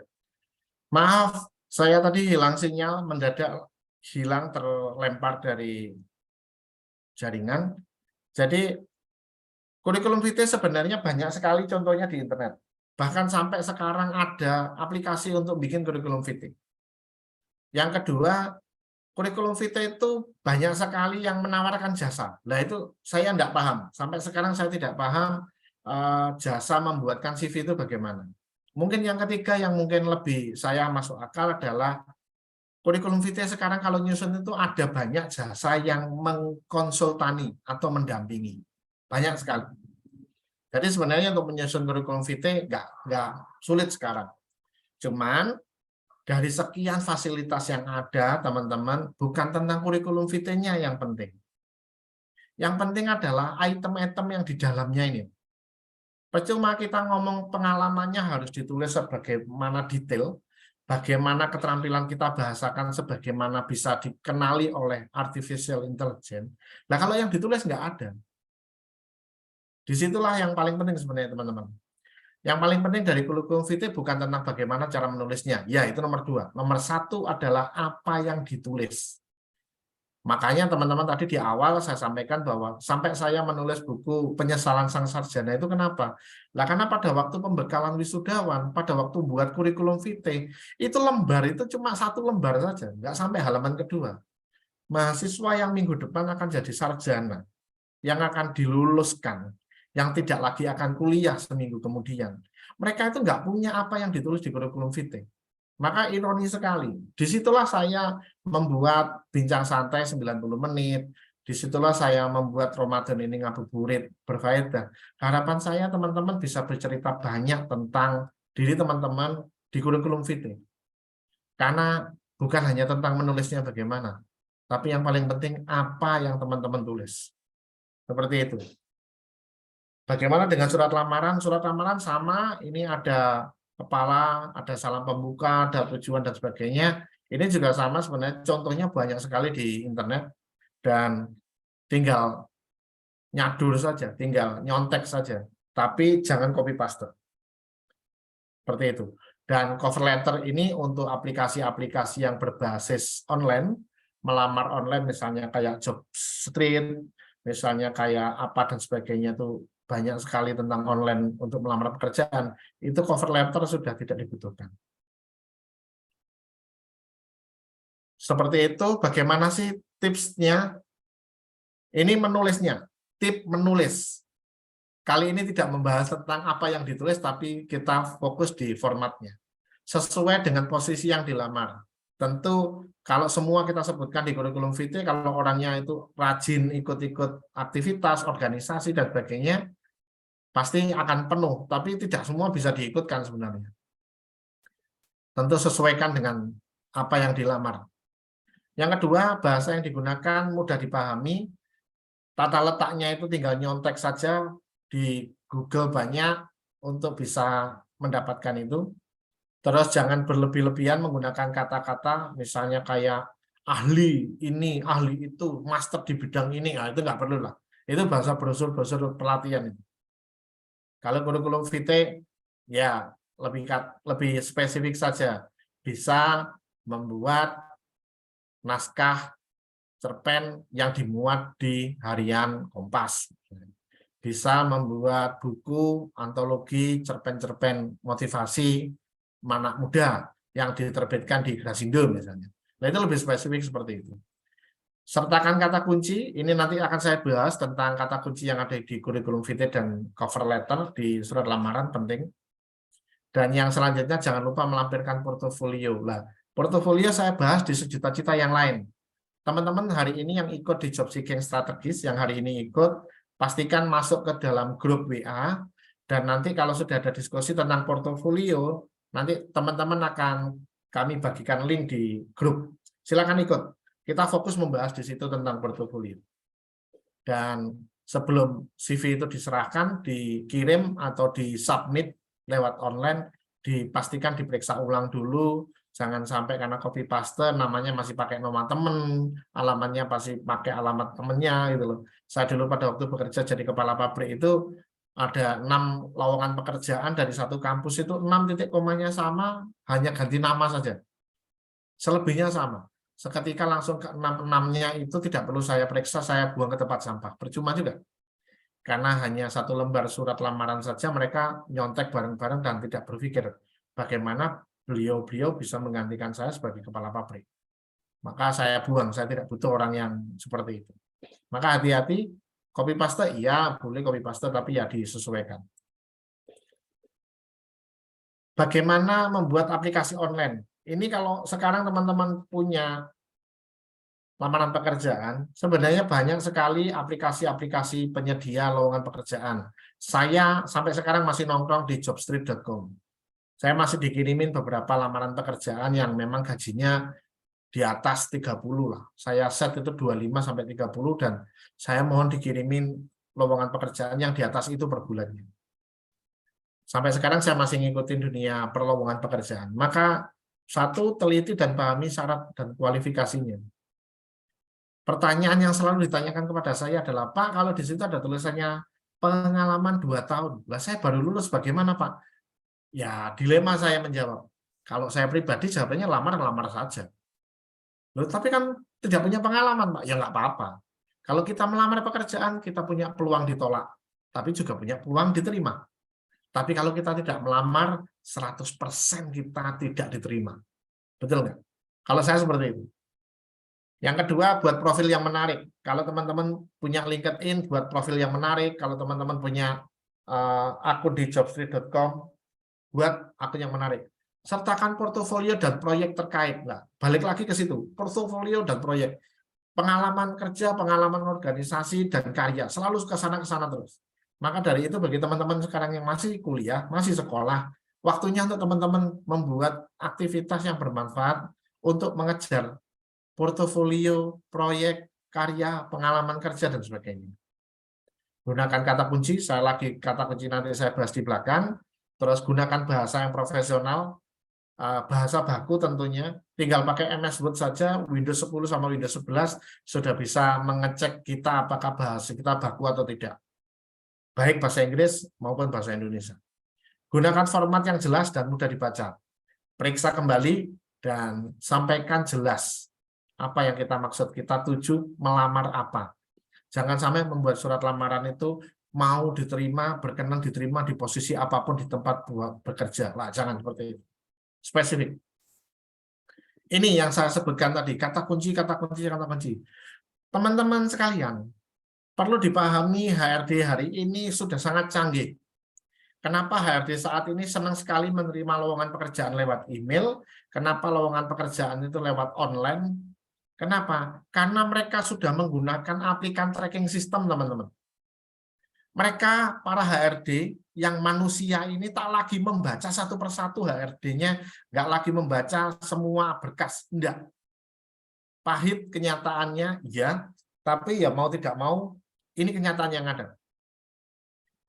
S1: maaf, saya tadi hilang sinyal, mendadak hilang terlempar dari jaringan. Jadi kurikulum vitae sebenarnya banyak sekali contohnya di internet. Bahkan sampai sekarang ada aplikasi untuk bikin kurikulum vitae. Yang kedua, kurikulum vitae itu banyak sekali yang menawarkan jasa. Nah itu saya tidak paham. Sampai sekarang saya tidak paham jasa membuatkan CV itu bagaimana. Mungkin yang ketiga yang mungkin lebih saya masuk akal adalah kurikulum vitae sekarang kalau nyusun itu ada banyak jasa yang mengkonsultani atau mendampingi. Banyak sekali. Jadi sebenarnya untuk menyusun kurikulum vitae nggak sulit sekarang. Cuman dari sekian fasilitas yang ada, teman-teman, bukan tentang kurikulum vitae-nya yang penting. Yang penting adalah item-item yang di dalamnya ini. Percuma kita ngomong pengalamannya harus ditulis sebagaimana detail, bagaimana keterampilan kita bahasakan sebagaimana bisa dikenali oleh artificial intelligence. Nah, kalau yang ditulis nggak ada. Disitulah yang paling penting sebenarnya, teman-teman. Yang paling penting dari kurikulum vitae bukan tentang bagaimana cara menulisnya. Ya, itu nomor 2. Nomor 1 adalah apa yang ditulis. Makanya teman-teman tadi di awal saya sampaikan bahwa sampai saya menulis buku Penyesalan Sang Sarjana itu kenapa? Nah, karena pada waktu pembekalan wisudawan, pada waktu buat kurikulum vitae, itu lembar itu cuma 1 lembar saja, nggak sampai halaman kedua. Mahasiswa yang minggu depan akan jadi sarjana, yang akan diluluskan, yang tidak lagi akan kuliah seminggu kemudian. Mereka itu nggak punya apa yang ditulis di kurikulum vitae. Maka ironi sekali, disitulah saya membuat bincang santai 90 menit, disitulah saya membuat Ramadan ini ngabuburit, berfaedah. Harapan saya teman-teman bisa bercerita banyak tentang diri teman-teman di kurikulum vitae. Karena bukan hanya tentang menulisnya bagaimana, tapi yang paling penting apa yang teman-teman tulis. Seperti itu. Bagaimana dengan surat lamaran? Surat lamaran sama, ini ada kepala, ada salam pembuka, ada tujuan, dan sebagainya. Ini juga sama sebenarnya, contohnya banyak sekali di internet, dan tinggal nyadur saja, tinggal nyontek saja. Tapi jangan copy paste. Seperti itu. Dan cover letter ini untuk aplikasi-aplikasi yang berbasis online, melamar online misalnya kayak Jobstreet, misalnya kayak apa dan sebagainya itu banyak sekali tentang online untuk melamar pekerjaan, itu cover letter sudah tidak dibutuhkan. Seperti itu, bagaimana sih tipsnya? Ini menulisnya, tip menulis. Kali ini tidak membahas tentang apa yang ditulis, tapi kita fokus di formatnya. Sesuai dengan posisi yang dilamar. Tentu kalau semua kita sebutkan di kurikulum vitae, kalau orangnya itu rajin ikut-ikut aktivitas, organisasi, dan sebagainya, pasti akan penuh, tapi tidak semua bisa diikutkan sebenarnya. Tentu sesuaikan dengan apa yang dilamar. Yang kedua, bahasa yang digunakan mudah dipahami, Tata letaknya itu tinggal nyontek saja di Google banyak untuk bisa mendapatkan itu. Terus jangan berlebih-lebihan menggunakan kata-kata misalnya kayak ahli ini, ahli itu, master di bidang ini. Nah, itu nggak perlu lah. Itu bahasa brosur-brosur pelatihan itu. Kalau kurikulum vitae ya lebih spesifik saja. Bisa membuat naskah cerpen yang dimuat di harian Kompas. Bisa membuat buku antologi cerpen-cerpen motivasi anak muda yang diterbitkan di Grasindo misalnya. Nah, itu lebih spesifik seperti itu. Sertakan kata kunci, ini nanti akan saya bahas tentang kata kunci yang ada di kurikulum vitae dan cover letter di surat lamaran, penting. Dan yang selanjutnya jangan lupa melampirkan portofolio. Nah, portofolio saya bahas di sejuta cita yang lain. Teman-teman hari ini yang ikut di job seeking strategis, yang hari ini ikut, pastikan masuk ke dalam grup WA, dan nanti kalau sudah ada diskusi tentang portofolio, nanti teman-teman akan kami bagikan link di grup. Silakan ikut. Kita fokus membahas di situ tentang portofolio. Dan sebelum CV itu diserahkan, dikirim atau disubmit lewat online, dipastikan diperiksa ulang dulu, jangan sampai karena copy paste namanya masih pakai nama temen, alamatnya pasti pakai alamat temennya gitu loh. Saya dulu pada waktu bekerja jadi kepala pabrik itu ada 6 lowongan pekerjaan dari satu kampus itu 6 titik komanya sama, hanya ganti nama saja. Selebihnya sama. Seketika langsung ke 6-6-nya itu tidak perlu saya periksa, saya buang ke tempat sampah. Percuma juga. Karena hanya satu lembar surat lamaran saja mereka nyontek bareng-bareng dan tidak berpikir bagaimana beliau-beliau bisa menggantikan saya sebagai kepala pabrik. Maka saya buang, saya tidak butuh orang yang seperti itu. Maka hati-hati, copy paste iya, boleh copy paste tapi ya disesuaikan. Bagaimana membuat aplikasi online? Ini kalau sekarang teman-teman punya lamaran pekerjaan, sebenarnya banyak sekali aplikasi-aplikasi penyedia lowongan pekerjaan. Saya sampai sekarang masih nongkrong di jobstreet.com. Saya masih dikirimin beberapa lamaran pekerjaan yang memang gajinya di atas 30 lah. Saya set itu 25 sampai 30 dan saya mohon dikirimin lowongan pekerjaan yang di atas itu per bulannya. Sampai sekarang saya masih ngikutin dunia perlowongan pekerjaan. Maka satu, teliti dan pahami syarat dan kualifikasinya. Pertanyaan yang selalu ditanyakan kepada saya adalah, Pak, kalau di situ ada tulisannya pengalaman 2 tahun. Lah saya baru lulus, bagaimana, Pak? Ya, dilema saya menjawab. Kalau saya pribadi jawabannya lamar saja. Loh, tapi kan tidak punya pengalaman, Pak. Ya nggak apa-apa. Kalau kita melamar pekerjaan, kita punya peluang ditolak. Tapi juga punya peluang diterima. Tapi kalau kita tidak melamar, 100% kita tidak diterima. Betul nggak? Kalau saya seperti itu. Yang kedua, buat profil yang menarik. Kalau teman-teman punya LinkedIn, buat profil yang menarik. Kalau teman-teman punya akun di jobstreet.com, buat akun yang menarik. Sertakan portofolio dan proyek terkait. Nah, balik lagi ke situ, portofolio dan proyek. Pengalaman kerja, pengalaman organisasi, dan karya. Selalu ke sana terus. Maka dari itu, bagi teman-teman sekarang yang masih kuliah, masih sekolah, waktunya untuk teman-teman membuat aktivitas yang bermanfaat untuk mengejar portofolio, proyek, karya, pengalaman kerja, dan sebagainya. Gunakan kata kunci, saya lagi kata kunci nanti saya bahas di belakang, terus gunakan bahasa yang profesional, bahasa baku tentunya, tinggal pakai MS Word saja, Windows 10 sama Windows 11 sudah bisa mengecek kita apakah bahasa kita baku atau tidak. Baik bahasa Inggris maupun bahasa Indonesia. Gunakan format yang jelas dan mudah dibaca. Periksa kembali dan sampaikan jelas apa yang kita maksud, kita tuju melamar apa. Jangan sampai membuat surat lamaran itu mau diterima, berkenan diterima di posisi apapun di tempat bekerja. Lah, jangan seperti itu. Spesifik. Ini yang saya sebutkan tadi, kata kunci. Teman-teman sekalian, perlu dipahami HRD hari ini sudah sangat canggih. Kenapa HRD saat ini senang sekali menerima lowongan pekerjaan lewat email? Kenapa lowongan pekerjaan itu lewat online? Kenapa? Karena mereka sudah menggunakan aplikasi tracking system, teman-teman. Mereka, para HRD, yang manusia ini tak lagi membaca satu persatu HRD-nya, nggak lagi membaca semua berkas, enggak. Pahit kenyataannya, ya, tapi ya mau tidak mau, Ini kenyataan yang ada.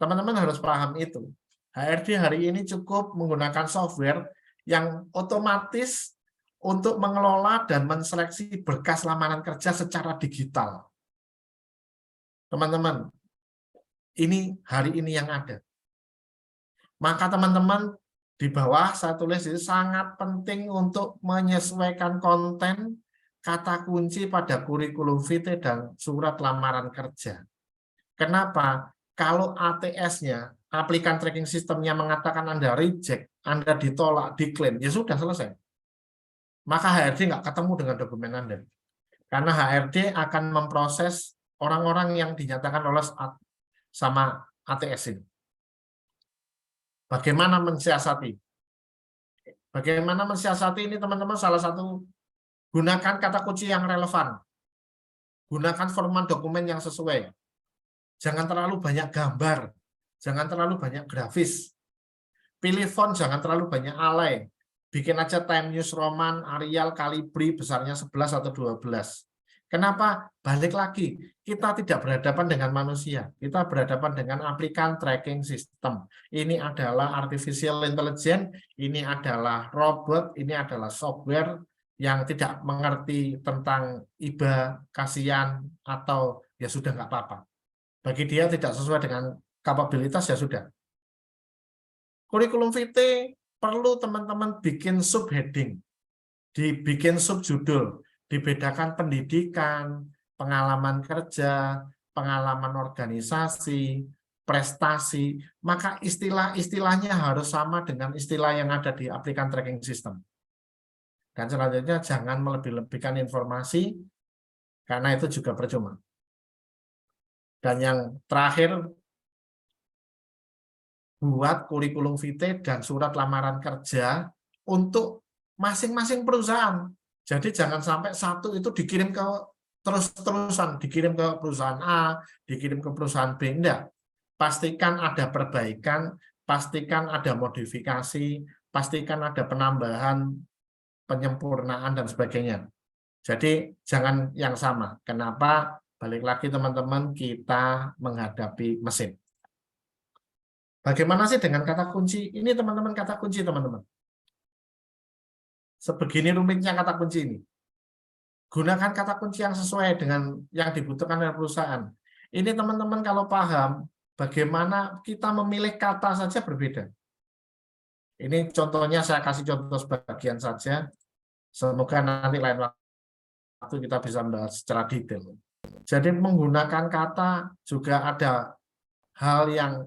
S1: Teman-teman harus paham itu. HRD hari ini cukup menggunakan software yang otomatis untuk mengelola dan menseleksi berkas lamaran kerja secara digital. Teman-teman, ini hari ini yang ada. Maka teman-teman di bawah saya tulis itu sangat penting untuk menyesuaikan konten kata kunci pada kurikulum vitae dan surat lamaran kerja. Kenapa? Kalau ATS-nya, aplikan tracking sistemnya mengatakan Anda reject, Anda ditolak, diklaim, ya sudah selesai. Maka HRD nggak ketemu dengan dokumen Anda. Karena HRD akan memproses orang-orang yang dinyatakan lolos sama ATS ini. Bagaimana mensiasati? Bagaimana mensiasati ini teman-teman? Salah satu, gunakan kata kunci yang relevan. Gunakan format dokumen yang sesuai. Jangan terlalu banyak gambar. Jangan terlalu banyak grafis. Pilih font, jangan terlalu banyak alay. Bikin aja Time News Roman, Arial, Calibri, besarnya 11 atau 12. Kenapa? Balik lagi, kita tidak berhadapan dengan manusia. Kita berhadapan dengan aplikan tracking system. Ini adalah artificial intelligence, ini adalah robot, ini adalah software yang tidak mengerti tentang iba, kasihan, atau ya sudah nggak apa-apa. Bagi dia tidak sesuai dengan kapabilitas, ya sudah. Kurikulum vitae perlu teman-teman bikin subheading, dibikin subjudul, dibedakan pendidikan, pengalaman kerja, pengalaman organisasi, prestasi, maka istilah-istilahnya harus sama dengan istilah yang ada di aplikan tracking system. Dan selanjutnya jangan melebih-lebihkan informasi, karena itu juga percuma. Dan yang terakhir, buat kurikulum vitae dan surat lamaran kerja untuk masing-masing perusahaan. Jadi jangan sampai satu itu dikirim ke terus-terusan, dikirim ke perusahaan A, dikirim ke perusahaan B, enggak. Pastikan ada perbaikan, pastikan ada modifikasi, pastikan ada penambahan, penyempurnaan, dan sebagainya. Jadi jangan yang sama. Kenapa? Balik lagi teman-teman, kita menghadapi mesin. Bagaimana sih dengan kata kunci? Ini teman-teman kata kunci teman-teman. Sebegini rumitnya kata kunci ini. Gunakan kata kunci yang sesuai dengan yang dibutuhkan oleh perusahaan. Ini teman-teman kalau paham bagaimana kita memilih kata saja berbeda. Ini contohnya saya kasih contoh sebagian saja. Semoga nanti lain waktu kita bisa membahas secara detail. Jadi menggunakan kata juga ada hal yang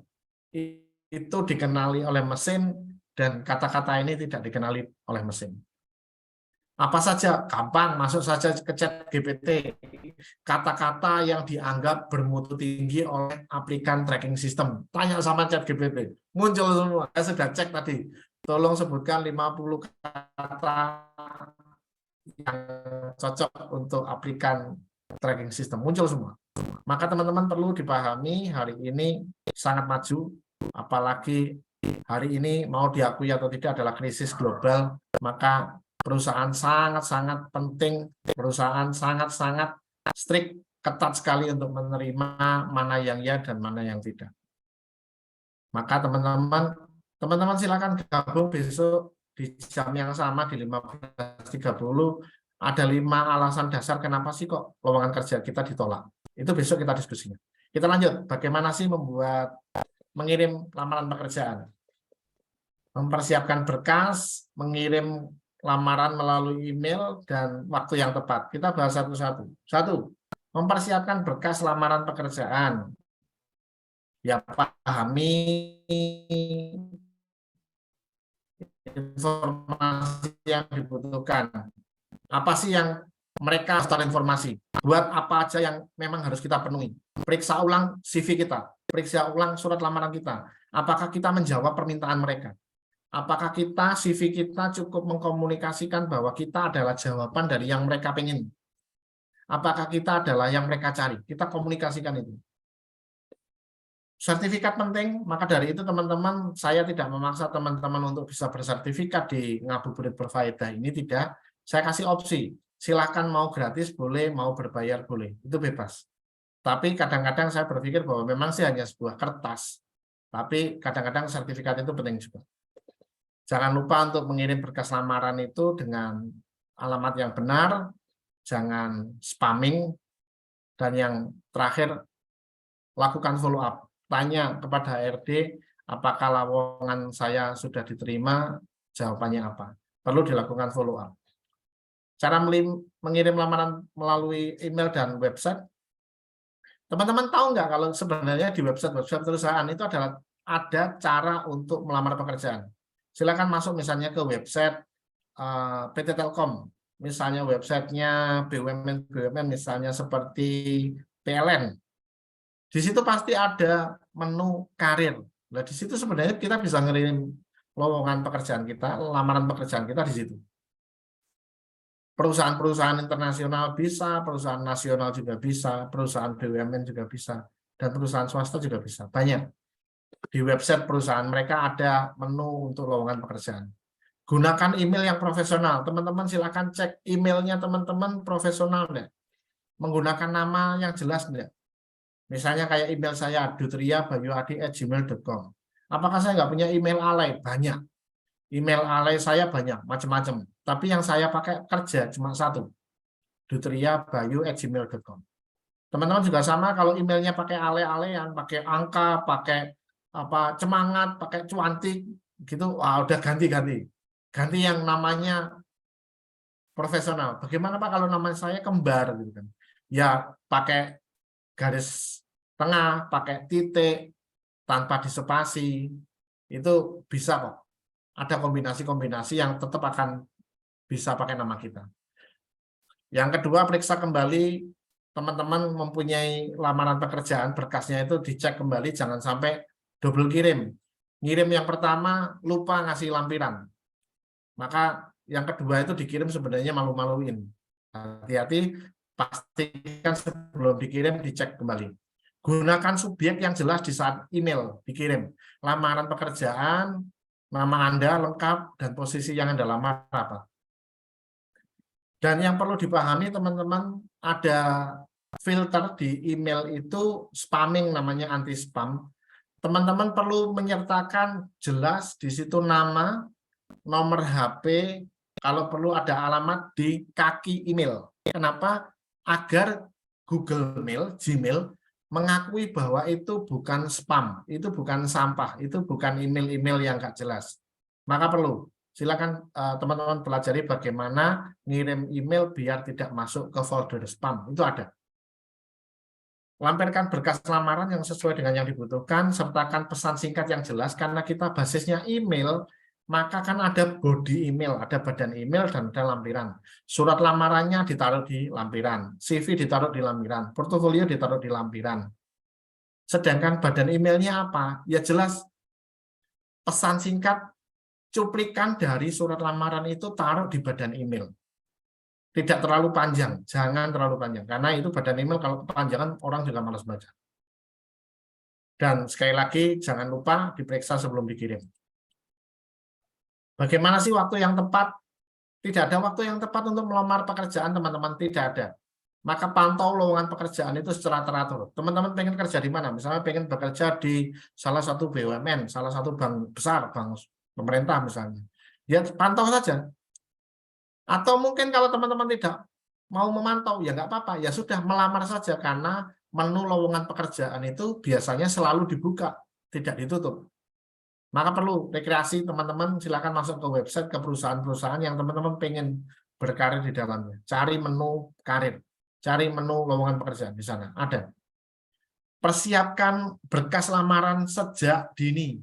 S1: itu dikenali oleh mesin dan kata-kata ini tidak dikenali oleh mesin. Apa saja, gampang, masuk saja ke ChatGPT. Kata-kata yang dianggap bermutu tinggi oleh aplikan tracking system. Tanya sama ChatGPT. Muncul semua. Saya sudah cek tadi. Tolong sebutkan 50 kata yang cocok untuk aplikan tracking system. Muncul semua. Maka teman-teman perlu dipahami hari ini sangat maju. Apalagi hari ini mau diakui atau tidak adalah krisis global, maka perusahaan sangat-sangat penting, perusahaan sangat-sangat strict, ketat sekali untuk menerima mana yang ya dan mana yang tidak. Maka teman-teman silakan gabung besok di jam yang sama di 15.30. Ada 5 alasan dasar kenapa sih kok lowongan kerja kita ditolak. Itu besok kita diskusinya. Kita lanjut, bagaimana sih mengirim lamaran pekerjaan. Mempersiapkan berkas, mengirim lamaran melalui email, dan waktu yang tepat. Kita bahas satu-satu. 1. Mempersiapkan berkas lamaran pekerjaan. Ya, pahami informasi yang dibutuhkan. Apa sih yang mereka daftar informasi? Buat apa aja yang memang harus kita penuhi? Periksa ulang CV kita, periksa ulang surat lamaran kita. Apakah kita menjawab permintaan mereka? Apakah CV kita cukup mengkomunikasikan bahwa kita adalah jawaban dari yang mereka pengen? Apakah kita adalah yang mereka cari? Kita komunikasikan itu. Sertifikat penting, maka dari itu teman-teman, saya tidak memaksa teman-teman untuk bisa bersertifikat di Ngabuburit Berfaedah ini, tidak. Saya kasih opsi, silakan mau gratis boleh, mau berbayar boleh, itu bebas. Tapi kadang-kadang saya berpikir bahwa memang sih hanya sebuah kertas, tapi kadang-kadang sertifikat itu penting juga. Jangan lupa untuk mengirim berkas lamaran itu dengan alamat yang benar, jangan spamming, dan yang terakhir, lakukan follow up. Tanya kepada HRD, apakah lowongan saya sudah diterima, jawabannya apa. Perlu dilakukan follow up. Cara mengirim lamaran melalui email dan website, teman-teman tahu nggak kalau sebenarnya di website perusahaan itu ada cara untuk melamar pekerjaan. Silakan masuk misalnya ke website PT Telkom, misalnya websitenya BUMN misalnya seperti PLN. Di situ pasti ada menu karir. Nah, di situ sebenarnya kita bisa ngirim lowongan pekerjaan kita, lamaran pekerjaan kita di situ. Perusahaan-perusahaan internasional bisa, perusahaan nasional juga bisa, perusahaan BUMN juga bisa, dan perusahaan swasta juga bisa. Banyak. Di website perusahaan mereka ada menu untuk lowongan pekerjaan. Gunakan email yang profesional. Teman-teman silakan cek emailnya teman-teman profesional enggak? Menggunakan nama yang jelas enggak? Misalnya kayak email saya, dutriabayuadi@gmail.com. Apakah saya nggak punya email alay? Banyak. Email alay saya banyak, macam-macam. Tapi yang saya pakai kerja cuma satu, dutriabayu@gmail.com. Teman-teman juga sama, kalau emailnya pakai alay-alayan, pakai angka, pakai apa semangat, pakai cuantik, gitu, udah ganti-ganti. Ganti yang namanya profesional. Bagaimana Pak kalau nama saya kembar gitu kan? Ya pakai garis tengah, pakai titik, tanpa dispasi, itu bisa kok. Ada kombinasi-kombinasi yang tetap akan bisa pakai nama kita. Yang kedua, periksa kembali teman-teman mempunyai lamaran pekerjaan, berkasnya itu dicek kembali, jangan sampai double kirim. Ngirim yang pertama, lupa ngasih lampiran. Maka yang kedua itu dikirim sebenarnya malu-maluin. Hati-hati, pastikan sebelum dikirim dicek kembali. Gunakan subjek yang jelas di saat email dikirim. Lamaran pekerjaan, nama Anda lengkap, dan posisi yang Anda lamar apa. Dan yang perlu dipahami teman-teman, ada filter di email itu spamming, namanya anti-spam. Teman-teman perlu menyertakan jelas di situ nama, nomor HP, kalau perlu ada alamat di kaki email. Kenapa? Agar Google Mail, Gmail, mengakui bahwa itu bukan spam, itu bukan sampah, itu bukan email-email yang nggak jelas. Maka perlu, silakan teman-teman pelajari bagaimana ngirim email biar tidak masuk ke folder spam, itu ada. Lampirkan berkas lamaran yang sesuai dengan yang dibutuhkan, sertakan pesan singkat yang jelas, karena kita basisnya email, maka kan ada body email, ada badan email, dan ada lampiran. Surat lamarannya ditaruh di lampiran, CV ditaruh di lampiran, portofolio ditaruh di lampiran. Sedangkan badan emailnya apa? Ya jelas, pesan singkat, cuplikan dari surat lamaran itu taruh di badan email. Tidak terlalu panjang, jangan terlalu panjang, karena itu badan email kalau kepanjangan orang juga malas baca. Dan sekali lagi, jangan lupa diperiksa sebelum dikirim. Bagaimana sih waktu yang tepat? Tidak ada waktu yang tepat untuk melamar pekerjaan, teman-teman. Tidak ada. Maka pantau lowongan pekerjaan itu secara teratur. Teman-teman pengen kerja di mana? Misalnya pengen bekerja di salah satu BUMN, salah satu bank besar, bank pemerintah misalnya. Ya pantau saja. Atau mungkin kalau teman-teman tidak mau memantau, ya nggak apa-apa. Ya sudah, melamar saja, karena menu lowongan pekerjaan itu biasanya selalu dibuka, tidak ditutup. Maka perlu rekreasi, teman-teman silakan masuk ke website, ke perusahaan-perusahaan yang teman-teman pengen berkarir di dalamnya. Cari menu karir, cari menu lowongan pekerjaan di sana, ada. Persiapkan berkas lamaran sejak dini.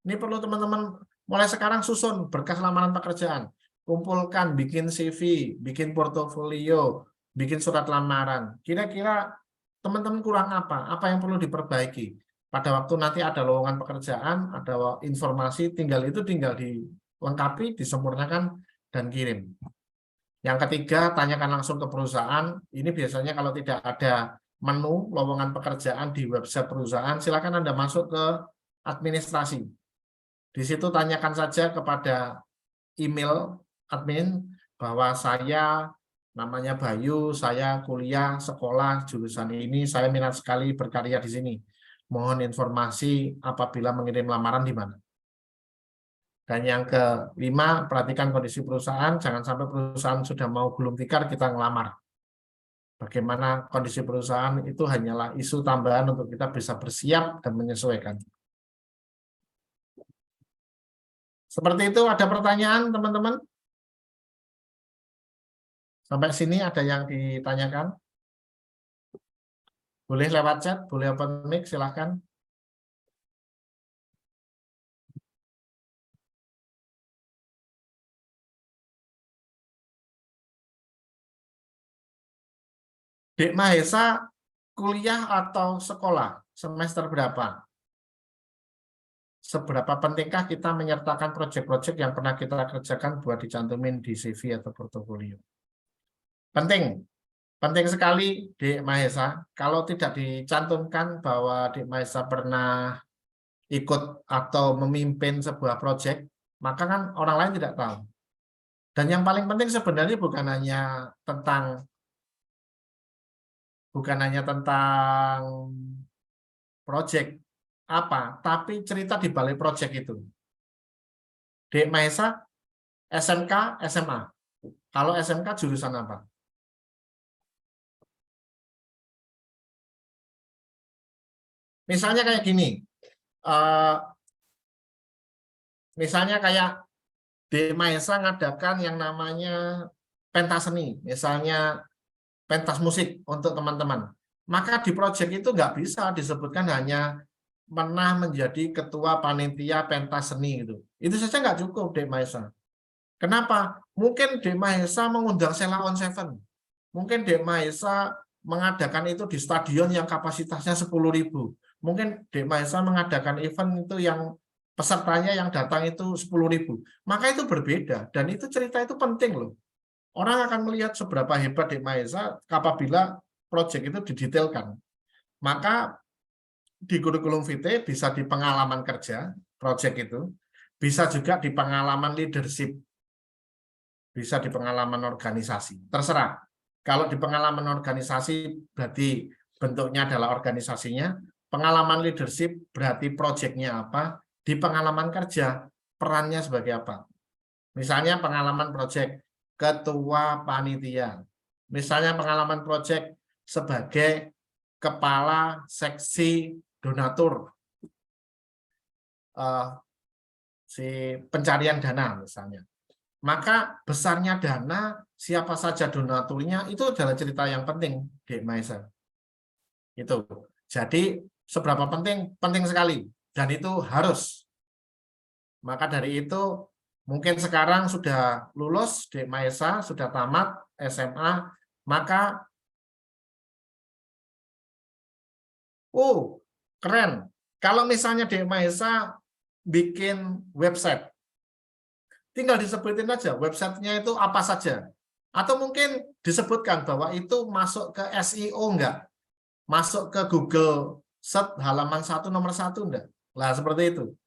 S1: Ini perlu teman-teman mulai sekarang susun berkas lamaran pekerjaan. Kumpulkan, bikin CV, bikin portofolio, bikin surat lamaran. Kira-kira teman-teman kurang apa? Apa yang perlu diperbaiki? Pada waktu nanti ada lowongan pekerjaan, ada informasi, tinggal dilengkapi, disempurnakan, dan kirim. Yang ketiga, tanyakan langsung ke perusahaan. Ini biasanya kalau tidak ada menu lowongan pekerjaan di website perusahaan, silakan Anda masuk ke administrasi. Di situ tanyakan saja kepada email admin bahwa saya Namanya Bayu, saya kuliah, sekolah, jurusan ini, saya minat sekali berkarya di sini. Mohon informasi apabila mengirim lamaran di mana. Dan yang kelima, perhatikan kondisi perusahaan, jangan sampai perusahaan sudah mau gulung tikar, kita ngelamar. Bagaimana kondisi perusahaan itu hanyalah isu tambahan untuk kita bisa bersiap dan menyesuaikan. Seperti itu, ada pertanyaan teman-teman? Sampai sini ada yang ditanyakan? Boleh lewat chat, boleh open mic, silahkan. Dek Mahesa kuliah atau sekolah? Semester berapa? Seberapa pentingkah kita menyertakan proyek-proyek yang pernah kita kerjakan buat dicantumin di CV atau portofolio? Penting. Penting sekali, Dek Mahesa. Kalau tidak dicantumkan bahwa Dek Mahesa pernah ikut atau memimpin sebuah proyek, maka kan orang lain tidak tahu. Dan yang paling penting sebenarnya bukan hanya tentang proyek apa, tapi cerita di balik proyek itu. Dek Mahesa, SMK, SMA. Kalau SMK jurusan apa? Misalnya kayak gini, misalnya kayak Dek Mahesa ngadakan yang namanya pentas seni, misalnya pentas musik untuk teman-teman. Maka di proyek itu nggak bisa disebutkan hanya pernah menjadi ketua panitia pentas seni gitu. Itu saja nggak cukup, Dek Mahesa. Kenapa? Mungkin Dek Mahesa mengundang Sheila on Seven. Mungkin Dek Mahesa mengadakan itu di stadion yang kapasitasnya 10.000. Mungkin Dek Mahesa mengadakan event itu yang pesertanya yang datang itu 10.000. Maka itu berbeda dan itu cerita itu penting loh. Orang akan melihat seberapa hebat Dek Mahesa apabila proyek itu didetailkan. Maka di kurikulum vitae bisa di pengalaman kerja proyek itu, bisa juga di pengalaman leadership, bisa di pengalaman organisasi. Terserah. Kalau di pengalaman organisasi berarti bentuknya adalah organisasinya, pengalaman leadership berarti proyeknya apa, di pengalaman kerja perannya sebagai apa. Misalnya pengalaman proyek ketua panitia, misalnya pengalaman proyek sebagai kepala seksi donatur, si pencarian dana misalnya. Maka besarnya dana, siapa saja donaturnya, itu adalah cerita yang penting, Dek Mahesa. Itu. Jadi, seberapa penting? Penting sekali. Dan itu harus. Maka dari itu, mungkin sekarang sudah lulus, Dek Mahesa, sudah tamat SMA, maka, keren. Kalau misalnya Dek Mahesa bikin website, tinggal disebutin aja websitenya itu apa saja. Atau mungkin disebutkan bahwa itu masuk ke SEO enggak? Masuk ke Google Search halaman 1 nomor 1 enggak? Nah, seperti itu.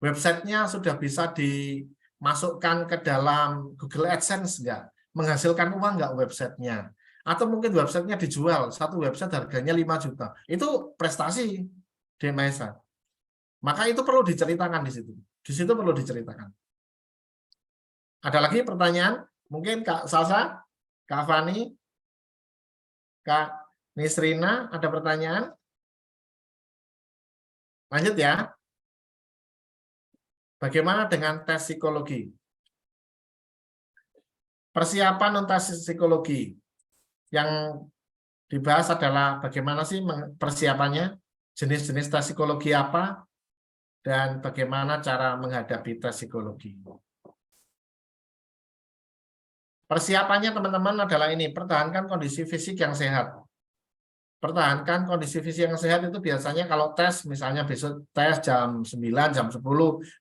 S1: Websitenya sudah bisa dimasukkan ke dalam Google AdSense enggak? Menghasilkan uang enggak websitenya? Atau mungkin websitenya dijual, satu website harganya 5 juta. Itu prestasi Dek Mahesa. Maka itu perlu diceritakan di situ. Di situ perlu diceritakan. Ada lagi pertanyaan? Mungkin Kak Salsa, Kak Fani, Kak Nisrina, ada pertanyaan? Lanjut ya. Bagaimana dengan tes psikologi? Persiapan untuk tes psikologi. Yang dibahas adalah bagaimana sih persiapannya, jenis-jenis tes psikologi apa, dan bagaimana cara menghadapi tes psikologi. Persiapannya teman-teman adalah ini, pertahankan kondisi fisik yang sehat. Pertahankan kondisi fisik yang sehat itu biasanya kalau tes, misalnya besok tes jam 9, jam 10,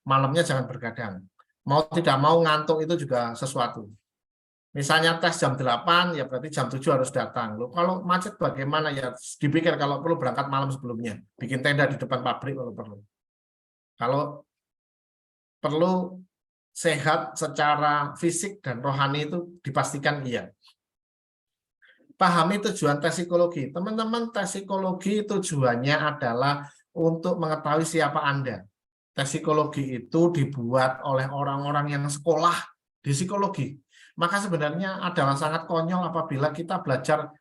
S1: malamnya jangan bergadang. Mau tidak mau ngantuk itu juga sesuatu. Misalnya tes jam 8, ya berarti jam 7 harus datang. Loh, kalau macet bagaimana ya dipikir kalau perlu berangkat malam sebelumnya. Bikin tenda di depan pabrik kalau perlu. Kalau perlu sehat secara fisik dan rohani itu dipastikan iya. Pahami tujuan tes psikologi. Teman-teman, tes psikologi tujuannya adalah untuk mengetahui siapa Anda. Tes psikologi itu dibuat oleh orang-orang yang sekolah di psikologi. Maka sebenarnya adalah sangat konyol apabila kita belajar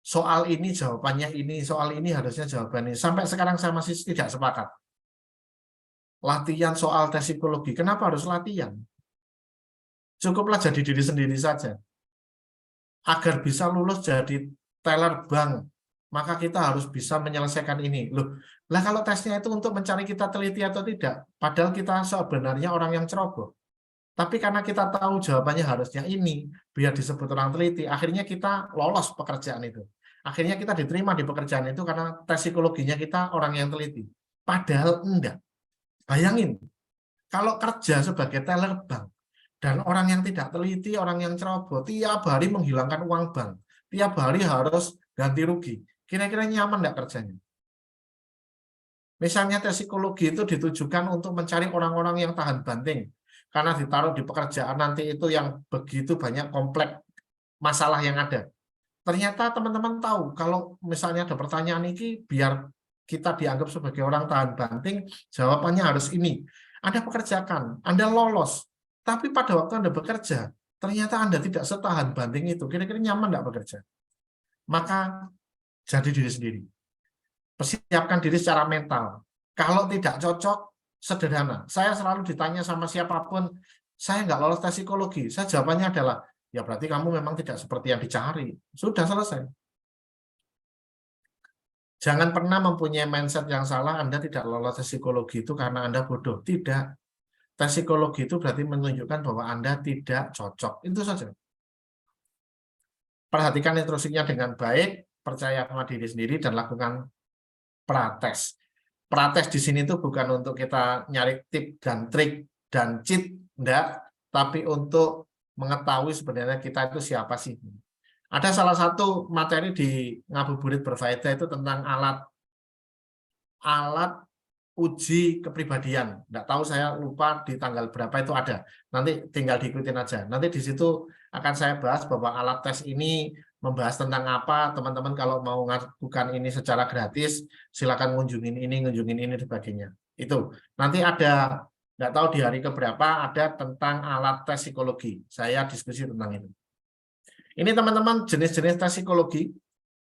S1: soal ini jawabannya ini, soal ini harusnya jawabannya. Sampai sekarang saya masih tidak sepakat. Latihan soal tes psikologi. Kenapa harus latihan? Cukuplah jadi diri sendiri saja. Agar bisa lulus jadi teller bank, maka kita harus bisa menyelesaikan ini. Loh, lah kalau tesnya itu untuk mencari kita teliti atau tidak, padahal kita sebenarnya orang yang ceroboh. Tapi karena kita tahu jawabannya harusnya ini, biar disebut orang teliti, akhirnya kita lolos pekerjaan itu. Akhirnya kita diterima di pekerjaan itu karena tes psikologinya kita orang yang teliti. Padahal enggak. Bayangin, kalau kerja sebagai teller bank, dan orang yang tidak teliti, orang yang ceroboh, tiap hari menghilangkan uang bank, tiap hari harus ganti rugi. Kira-kira nyaman enggak kerjanya? Misalnya tes psikologi itu ditujukan untuk mencari orang-orang yang tahan banting, karena ditaruh di pekerjaan nanti itu yang begitu banyak kompleks masalah yang ada. Ternyata teman-teman tahu, kalau misalnya ada pertanyaan ini, biar kita dianggap sebagai orang tahan banting, jawabannya harus ini. Anda pekerjakan, Anda lolos, tapi pada waktu Anda bekerja, ternyata Anda tidak setahan banting itu. Kira-kira nyaman enggak bekerja? Maka jadi diri sendiri. Persiapkan diri secara mental. Kalau tidak cocok, sederhana. Saya selalu ditanya sama siapapun, saya nggak lolos tes psikologi. Saya jawabannya adalah, ya berarti kamu memang tidak seperti yang dicari. Sudah selesai. Jangan pernah mempunyai mindset yang salah, Anda tidak lolos tes psikologi itu karena Anda bodoh. Tidak. Tes psikologi itu berarti menunjukkan bahwa Anda tidak cocok. Itu saja. Perhatikan instruksinya dengan baik, percaya sama diri sendiri, dan lakukan prates. Prates di sini itu bukan untuk kita nyari tip dan trik dan cheat, enggak, tapi untuk mengetahui sebenarnya kita itu siapa sih. Ada salah satu materi di Ngabuburit Berfaedah itu tentang alat uji kepribadian. Enggak tahu, saya lupa di tanggal berapa itu ada. Nanti tinggal diikutin aja. Nanti di situ akan saya bahas bahwa alat tes ini membahas tentang apa. Teman-teman kalau mau melakukan ini secara gratis, silakan ngunjungin ini, sebagainya. Itu. Nanti ada, enggak tahu di hari keberapa, ada tentang alat tes psikologi. Saya diskusi tentang itu. Ini teman-teman jenis-jenis tes psikologi.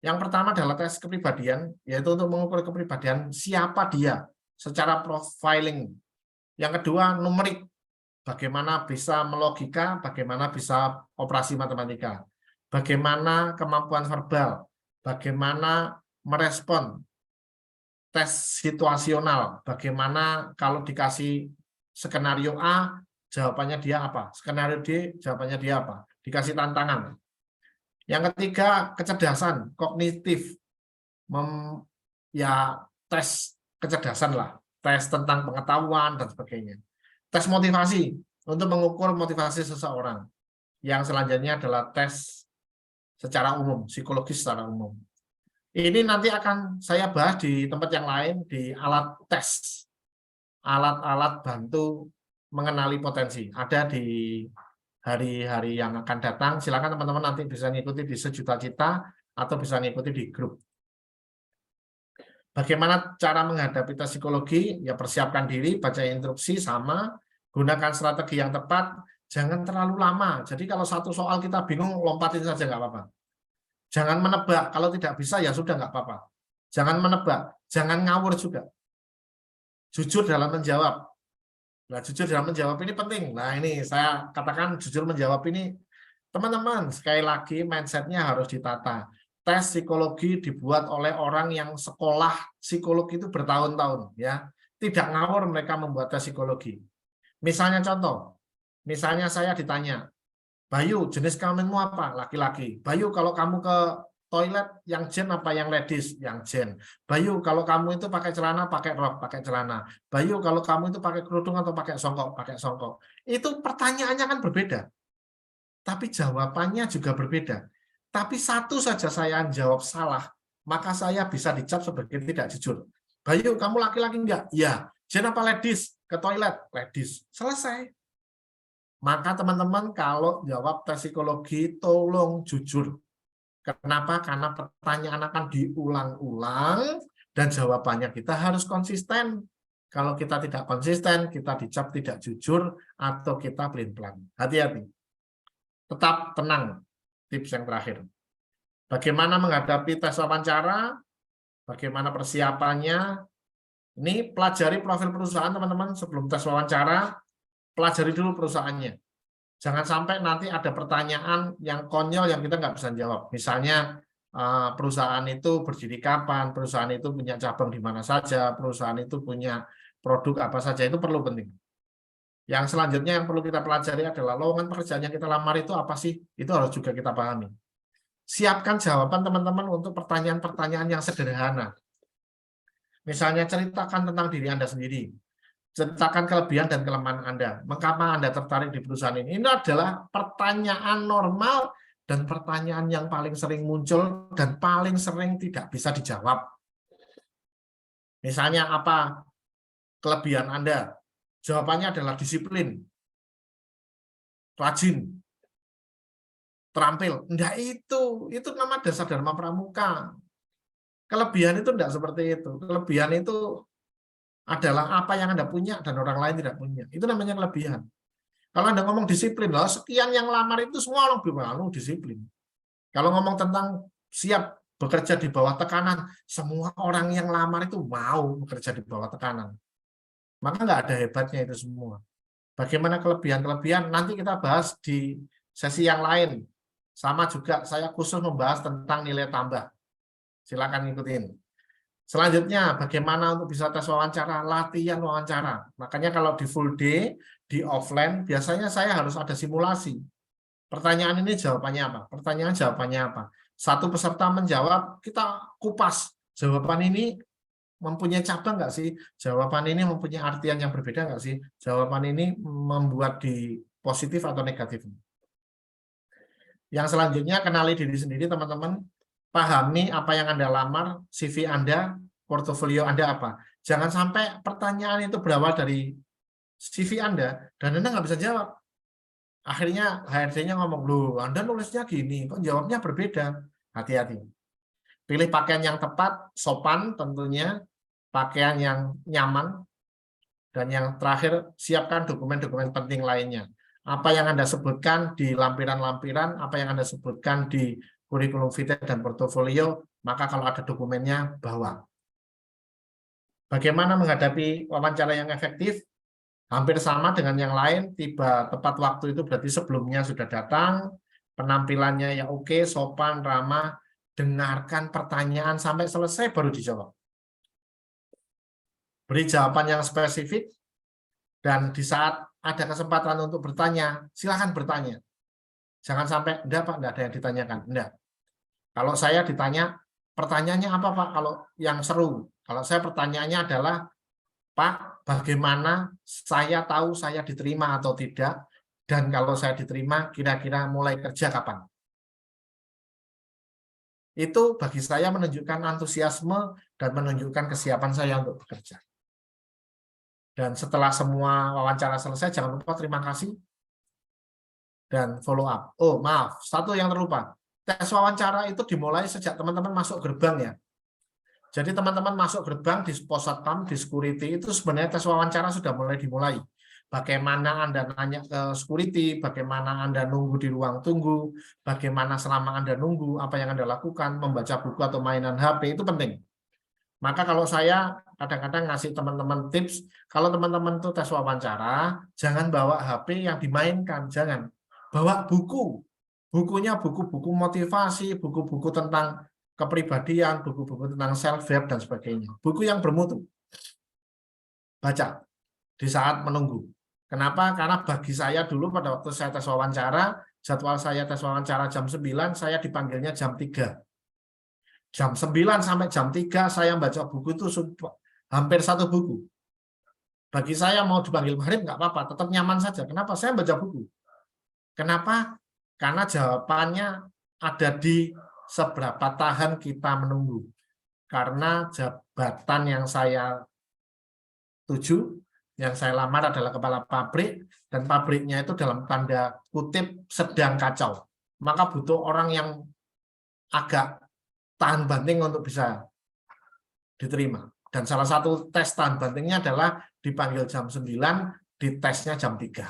S1: Yang pertama adalah tes kepribadian, yaitu untuk mengukur kepribadian siapa dia secara profiling. Yang kedua, numerik. Bagaimana bisa melogika, bagaimana bisa operasi matematika. Bagaimana kemampuan verbal, bagaimana merespon. Tes situasional, bagaimana kalau dikasih skenario A, jawabannya dia apa. Skenario D, jawabannya dia apa. Dikasih tantangan. Yang ketiga, kecerdasan, kognitif. Ya, tes kecerdasan lah, tes tentang pengetahuan dan sebagainya. Tes motivasi untuk mengukur motivasi seseorang. Yang selanjutnya adalah tes secara umum, psikologis secara umum. Ini nanti akan saya bahas di tempat yang lain, di alat tes, alat-alat bantu mengenali potensi. Ada di hari-hari yang akan datang. Silakan teman-teman nanti bisa ngikuti di Sejuta Cita atau bisa ngikuti di grup. Bagaimana cara menghadapi tes psikologi? Ya persiapkan diri, baca instruksi sama, gunakan strategi yang tepat, jangan terlalu lama. Jadi kalau satu soal kita bingung, lompatin saja nggak apa-apa. Jangan menebak, kalau tidak bisa ya sudah nggak apa-apa. Jangan menebak, jangan ngawur juga. Jujur dalam menjawab. Nah, jujur dalam menjawab ini penting. Nah, ini saya katakan jujur menjawab ini, teman-teman, sekali lagi mindset-nya harus ditata. Tes psikologi dibuat oleh orang yang sekolah psikologi itu bertahun-tahun, ya. Tidak ngawur mereka membuat tes psikologi. Misalnya contoh, misalnya saya ditanya, Bayu, jenis kelaminmu apa? Laki-laki. Bayu, kalau kamu ke toilet yang gen apa yang ladies? Yang gen. Bayu, kalau kamu itu pakai celana, pakai rok, pakai celana. Bayu, kalau kamu itu pakai kerudung atau pakai songkok? Pakai songkok. Itu pertanyaannya kan berbeda. Tapi jawabannya juga berbeda. Tapi satu saja saya jawab salah, maka saya bisa dicap sebagai tidak jujur. Bayu, kamu laki-laki enggak? Ya. Gen apa ladies? Ke toilet? Ladies. Selesai. Maka teman-teman kalau jawab tes psikologi, tolong jujur. Kenapa? Karena pertanyaan akan diulang-ulang dan jawabannya kita harus konsisten. Kalau kita tidak konsisten, kita dicap tidak jujur atau kita pelin-pelan. Hati-hati. Tetap tenang. Tips yang terakhir. Bagaimana menghadapi tes wawancara? Bagaimana persiapannya? Ini pelajari profil perusahaan, teman-teman. Sebelum tes wawancara, pelajari dulu perusahaannya. Jangan sampai nanti ada pertanyaan yang konyol yang kita nggak bisa jawab. Misalnya, perusahaan itu berdiri kapan, perusahaan itu punya cabang di mana saja, perusahaan itu punya produk apa saja, itu perlu penting. Yang selanjutnya yang perlu kita pelajari adalah lowongan pekerjaan yang kita lamar itu apa sih? Itu harus juga kita pahami. Siapkan jawaban teman-teman untuk pertanyaan-pertanyaan yang sederhana. Misalnya ceritakan tentang diri Anda sendiri. Ceritakan kelebihan dan kelemahan Anda. Mengapa Anda tertarik di perusahaan ini? Ini adalah pertanyaan normal dan pertanyaan yang paling sering muncul dan paling sering tidak bisa dijawab. Misalnya apa kelebihan Anda? Jawabannya adalah disiplin, rajin, terampil. Enggak itu nama dasar Dharma Pramuka. Kelebihan itu enggak seperti itu. Kelebihan itu adalah apa yang Anda punya dan orang lain tidak punya. Itu namanya kelebihan. Kalau Anda ngomong disiplin, loh, sekian yang lamar itu semua orang bilang disiplin. Kalau ngomong tentang siap bekerja di bawah tekanan, semua orang yang lamar itu mau bekerja di bawah tekanan. Maka nggak ada hebatnya itu semua. Bagaimana kelebihan-kelebihan, nanti kita bahas di sesi yang lain. Sama juga saya khusus membahas tentang nilai tambah. Silakan ngikutin. Selanjutnya, bagaimana untuk bisa tes wawancara? Latihan wawancara. Makanya kalau di full day, di offline, biasanya saya harus ada simulasi. Pertanyaan ini jawabannya apa? Pertanyaan jawabannya apa? Satu peserta menjawab, kita kupas. Jawaban ini mempunyai cabang nggak sih? Jawaban ini mempunyai artian yang berbeda nggak sih? Jawaban ini membuat di positif atau negatif. Yang selanjutnya, kenali diri sendiri, teman-teman. Pahami apa yang Anda lamar, CV Anda, portofolio Anda apa. Jangan sampai pertanyaan itu berawal dari CV Anda, dan Anda nggak bisa jawab. Akhirnya HRD-nya ngomong, loh Anda nulisnya gini, kok jawabnya berbeda. Hati-hati. Pilih pakaian yang tepat, sopan tentunya, pakaian yang nyaman, dan yang terakhir, siapkan dokumen-dokumen penting lainnya. Apa yang Anda sebutkan di lampiran-lampiran, apa yang Anda sebutkan di kurikulum vitae dan portofolio, maka kalau ada dokumennya, bawa. Bagaimana menghadapi wawancara yang efektif? Hampir sama dengan yang lain, tiba tepat waktu itu berarti sebelumnya sudah datang, penampilannya ya oke, sopan, ramah, dengarkan pertanyaan sampai selesai baru dijawab. Beri jawaban yang spesifik, dan di saat ada kesempatan untuk bertanya, silakan bertanya. Jangan sampai, enggak Pak, enggak ada yang ditanyakan. Enggak. Kalau saya ditanya, pertanyaannya apa Pak? Kalau yang seru. Kalau saya pertanyaannya adalah, Pak, bagaimana saya tahu saya diterima atau tidak? Dan kalau saya diterima, kira-kira mulai kerja kapan? Itu bagi saya menunjukkan antusiasme dan menunjukkan kesiapan saya untuk bekerja. Dan setelah semua wawancara selesai, jangan lupa terima kasih dan follow up. Oh, maaf, satu yang terlupa. Tes wawancara itu dimulai sejak teman-teman masuk gerbang ya. Jadi teman-teman masuk gerbang di pos satpam, di security, itu sebenarnya tes wawancara sudah mulai dimulai. Bagaimana Anda nanya ke security, bagaimana Anda nunggu di ruang tunggu, bagaimana selama Anda nunggu, apa yang Anda lakukan, membaca buku atau mainan HP, itu penting. Maka kalau saya kadang-kadang ngasih teman-teman tips, kalau teman-teman itu tes wawancara, jangan bawa HP yang dimainkan, jangan. Bawa buku. Bukunya buku-buku motivasi, buku-buku tentang kepribadian, buku-buku tentang self-help dan sebagainya. Buku yang bermutu. Baca di saat menunggu. Kenapa? Karena bagi saya dulu pada waktu saya tes wawancara, jadwal saya tes wawancara jam 9, saya dipanggilnya jam 3. Jam 9 sampai jam 3 saya baca buku itu hampir satu buku. Bagi saya mau dipanggil maghrib nggak apa-apa, tetap nyaman saja. Kenapa? Saya baca buku. Kenapa? Karena jawabannya ada di seberapa tahan kita menunggu. Karena jabatan yang saya tuju, yang saya lamar adalah kepala pabrik, dan pabriknya itu dalam tanda kutip sedang kacau. Maka butuh orang yang agak tahan banting untuk bisa diterima. Dan salah satu tes tahan bantingnya adalah dipanggil jam 9, ditesnya jam 3.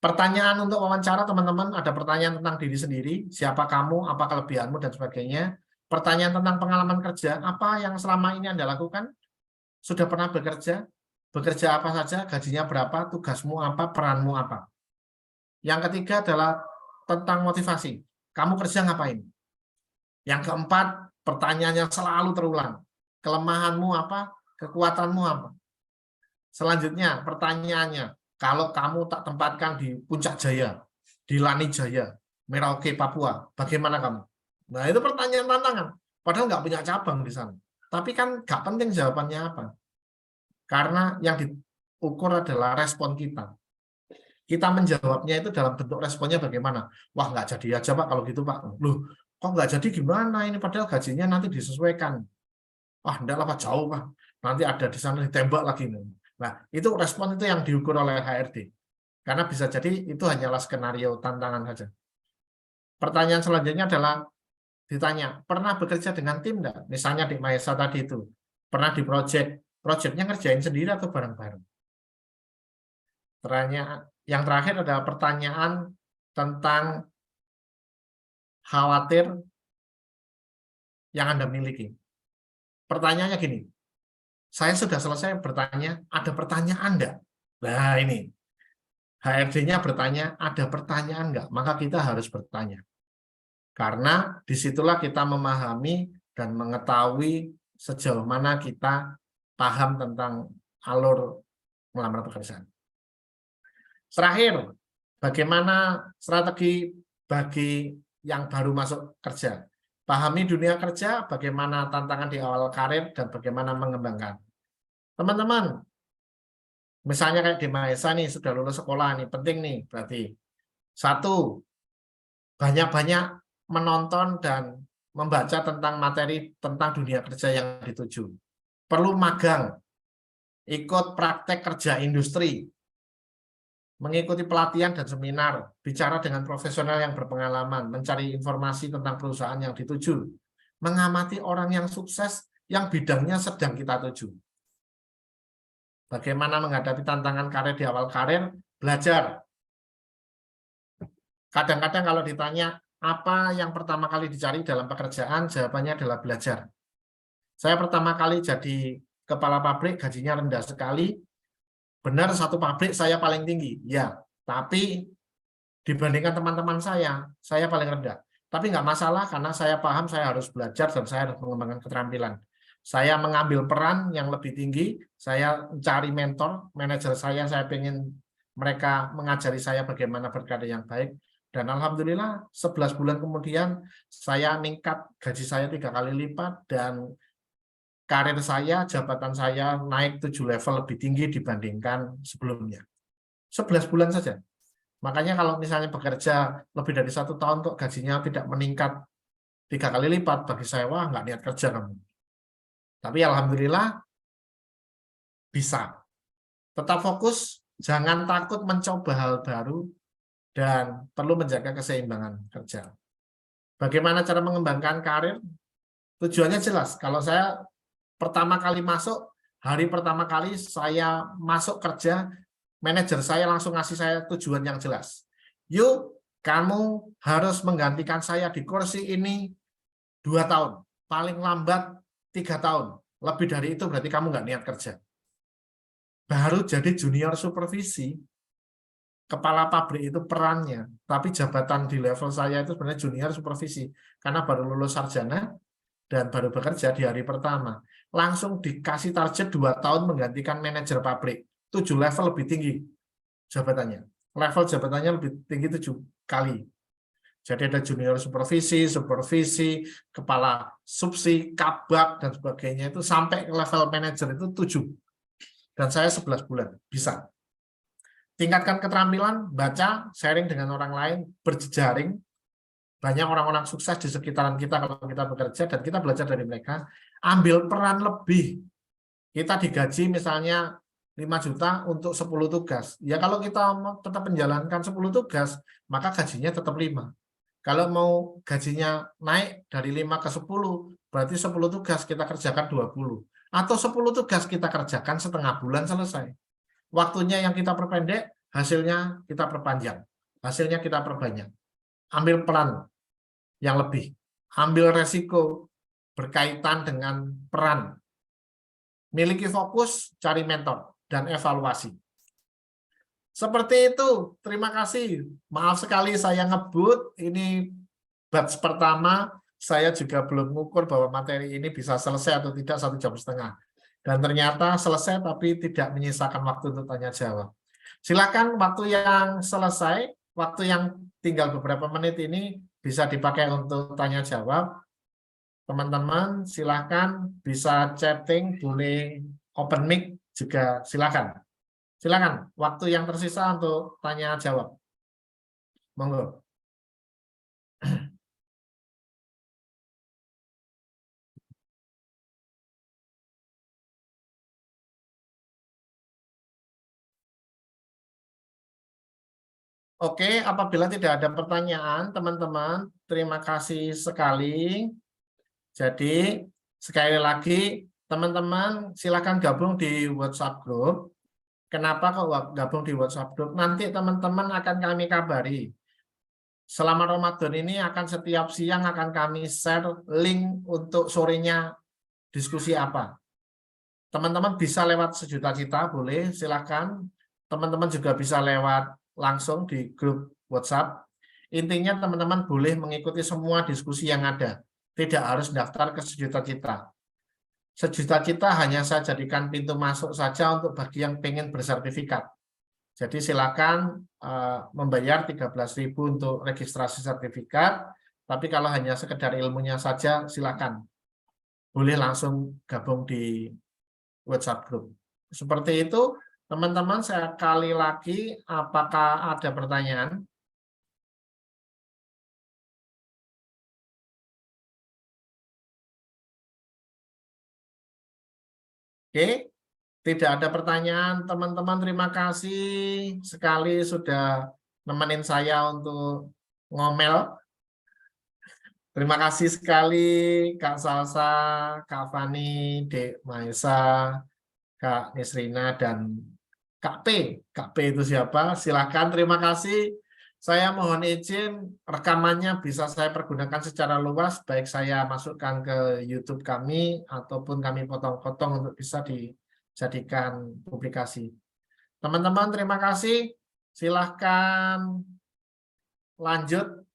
S1: Pertanyaan untuk wawancara, teman-teman, ada pertanyaan tentang diri sendiri, siapa kamu, apa kelebihanmu, dan sebagainya. Pertanyaan tentang pengalaman kerja, apa yang selama ini Anda lakukan? Sudah pernah bekerja? Bekerja apa saja? Gajinya berapa? Tugasmu apa? Peranmu apa? Yang ketiga adalah tentang motivasi. Kamu kerja ngapain? Yang keempat, pertanyaannya selalu terulang. Kelemahanmu apa? Kekuatanmu apa? Selanjutnya, pertanyaannya, kalau kamu tak tempatkan di Puncak Jaya, di Lani Jaya, Merauke, Papua, bagaimana kamu? Nah, itu pertanyaan tantangan. Padahal nggak punya cabang di sana. Tapi kan nggak penting jawabannya apa. Karena yang diukur adalah respon kita. Kita menjawabnya itu dalam bentuk responnya bagaimana. Wah, nggak jadi aja, Pak, kalau gitu, Pak. Loh, kok nggak jadi gimana? Ini padahal gajinya nanti disesuaikan. Wah, enggak lah, Pak, jauh, Pak. Nanti ada di sana ditembak lagi. Nah, itu respon itu yang diukur oleh HRD. Karena bisa jadi itu hanyalah skenario tantangan saja. Pertanyaan selanjutnya adalah ditanya, pernah bekerja dengan tim enggak? Misalnya di Maesa tadi itu, pernah di project-nya ngerjain sendiri atau bareng-bareng? Yang terakhir adalah pertanyaan tentang khawatir yang Anda miliki. Pertanyaannya gini, saya sudah selesai bertanya, ada pertanyaan enggak? Nah, ini. HRD-nya bertanya, ada pertanyaan enggak? Maka kita harus bertanya. Karena disitulah kita memahami dan mengetahui sejauh mana kita paham tentang alur melamar pekerjaan. Terakhir, bagaimana strategi bagi yang baru masuk kerja? Pahami dunia kerja, bagaimana tantangan di awal karir, dan bagaimana mengembangkan. Teman-teman, misalnya kayak di Maesa nih, sudah lulus sekolah nih, penting nih, berarti. Satu, banyak-banyak menonton dan membaca tentang materi tentang dunia kerja yang dituju. Perlu magang, ikut praktek kerja industri, mengikuti pelatihan dan seminar, bicara dengan profesional yang berpengalaman, mencari informasi tentang perusahaan yang dituju, mengamati orang yang sukses yang bidangnya sedang kita tuju. Bagaimana menghadapi tantangan karir di awal karir, belajar. Kadang-kadang kalau ditanya, apa yang pertama kali dicari dalam pekerjaan, jawabannya adalah belajar. Saya pertama kali jadi kepala pabrik, gajinya rendah sekali. Benar, satu pabrik saya paling tinggi. Ya, tapi dibandingkan teman-teman saya paling rendah. Tapi nggak masalah, karena saya paham saya harus belajar dan saya harus mengembangkan keterampilan. Saya mengambil peran yang lebih tinggi, saya mencari mentor, manajer saya ingin mereka mengajari saya bagaimana berkarya yang baik. Dan alhamdulillah 11 bulan kemudian saya meningkat, gaji saya 3 kali lipat, dan karir saya, jabatan saya naik 7 level lebih tinggi dibandingkan sebelumnya. 11 bulan saja. Makanya kalau misalnya bekerja lebih dari 1 tahun kok gajinya tidak meningkat 3 kali lipat, bagi saya, wah, nggak niat kerja kamu. Tapi alhamdulillah bisa. Tetap fokus, jangan takut mencoba hal baru, dan perlu menjaga keseimbangan kerja. Bagaimana cara mengembangkan karir? Tujuannya jelas. Kalau saya pertama kali masuk, hari pertama kali saya masuk kerja, manajer saya langsung ngasih saya tujuan yang jelas. Yuk, kamu harus menggantikan saya di kursi ini 2 tahun. Paling lambat 3 tahun. Lebih dari itu berarti kamu nggak niat kerja. Baru jadi junior supervisi, kepala pabrik itu perannya, tapi jabatan di level saya itu sebenarnya junior supervisi, karena baru lulus sarjana dan baru bekerja di hari pertama. Langsung dikasih target 2 tahun menggantikan manajer pabrik, 7 level lebih tinggi jabatannya. Level jabatannya lebih tinggi 7 kali. Jadi ada junior supervisi, kepala subsi, kabak, dan sebagainya, itu sampai ke level manajer itu 7. Dan saya 11 bulan, bisa. Tingkatkan keterampilan, baca, sharing dengan orang lain, berjejaring. Banyak orang-orang sukses di sekitaran kita kalau kita bekerja, dan kita belajar dari mereka. Ambil peran lebih. Kita digaji misalnya 5 juta untuk 10 tugas. Ya kalau kita tetap menjalankan 10 tugas, maka gajinya tetap 5. Kalau mau gajinya naik dari 5 ke 10, berarti 10 tugas kita kerjakan 20. Atau 10 tugas kita kerjakan setengah bulan selesai. Waktunya yang kita perpendek, hasilnya kita perpanjang. Hasilnya kita perbanyak. Ambil peran yang lebih. Ambil resiko berkaitan dengan peran. Miliki fokus, cari mentor, dan evaluasi. Seperti itu, terima kasih. Maaf sekali saya ngebut, ini batch pertama, saya juga belum mengukur bahwa materi ini bisa selesai atau tidak 1,5 jam. Dan ternyata selesai tapi tidak menyisakan waktu untuk tanya jawab. Silakan waktu yang selesai, waktu yang tinggal beberapa menit ini bisa dipakai untuk tanya jawab. Teman-teman silakan bisa chatting, boleh open mic juga silakan. Silakan, waktu yang tersisa untuk tanya jawab. Monggo. Oke, apabila tidak ada pertanyaan, teman-teman, terima kasih sekali. Jadi, sekali lagi, teman-teman silakan gabung di WhatsApp group. Kenapa kok gabung di WhatsApp group? Nanti teman-teman akan kami kabari. Selama Ramadan ini akan setiap siang akan kami share link untuk sorenya diskusi apa. Teman-teman bisa lewat Sejuta Cita, boleh, silakan. Teman-teman juga bisa lewat langsung di grup WhatsApp. Intinya teman-teman boleh mengikuti semua diskusi yang ada. Tidak harus daftar ke Sejuta Cita. Sejuta Cita hanya saya jadikan pintu masuk saja untuk bagi yang pengen bersertifikat. Jadi silakan membayar 13.000 untuk registrasi sertifikat, tapi kalau hanya sekedar ilmunya saja silakan. Boleh langsung gabung di WhatsApp group. Seperti itu, teman-teman, saya kali lagi, apakah ada pertanyaan? Oke. Tidak ada pertanyaan, teman-teman. Terima kasih sekali sudah nemenin saya untuk ngomel. Terima kasih sekali Kak Salsa, Kak Fani, Dek Maesa, Kak Nisrina, dan Kak P. Kak P itu siapa? Silakan, terima kasih. Saya mohon izin rekamannya bisa saya pergunakan secara luas, baik saya masukkan ke YouTube kami ataupun kami potong-potong untuk bisa dijadikan publikasi. Teman-teman, terima kasih. Silahkan lanjut.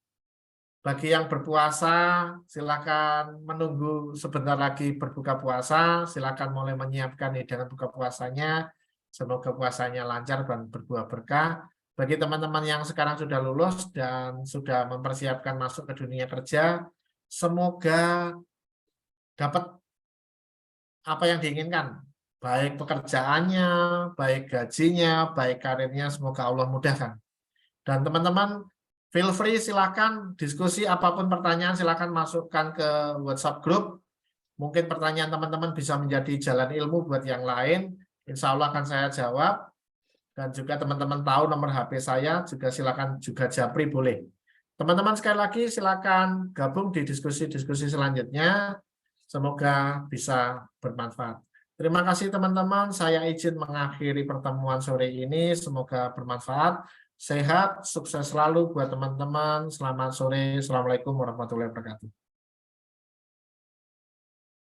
S1: Bagi yang berpuasa, silakan menunggu sebentar lagi berbuka puasa. Silakan mulai menyiapkan hidangan buka puasanya. Semoga puasanya lancar dan berbuah berkah. Bagi teman-teman yang sekarang sudah lulus dan sudah mempersiapkan masuk ke dunia kerja, semoga dapat apa yang diinginkan. Baik pekerjaannya, baik gajinya, baik karirnya, semoga Allah mudahkan. Dan teman-teman, feel free, silakan diskusi apapun pertanyaan, silakan masukkan ke WhatsApp group. Mungkin pertanyaan teman-teman bisa menjadi jalan ilmu buat yang lain. Insya Allah akan saya jawab. Dan juga teman-teman tahu nomor HP saya, juga silakan juga japri boleh. Teman-teman sekali lagi silakan gabung di diskusi-diskusi selanjutnya. Semoga bisa bermanfaat. Terima kasih teman-teman. Saya izin mengakhiri pertemuan sore ini. Semoga bermanfaat. Sehat, sukses selalu buat teman-teman. Selamat sore. Assalamualaikum warahmatullahi wabarakatuh.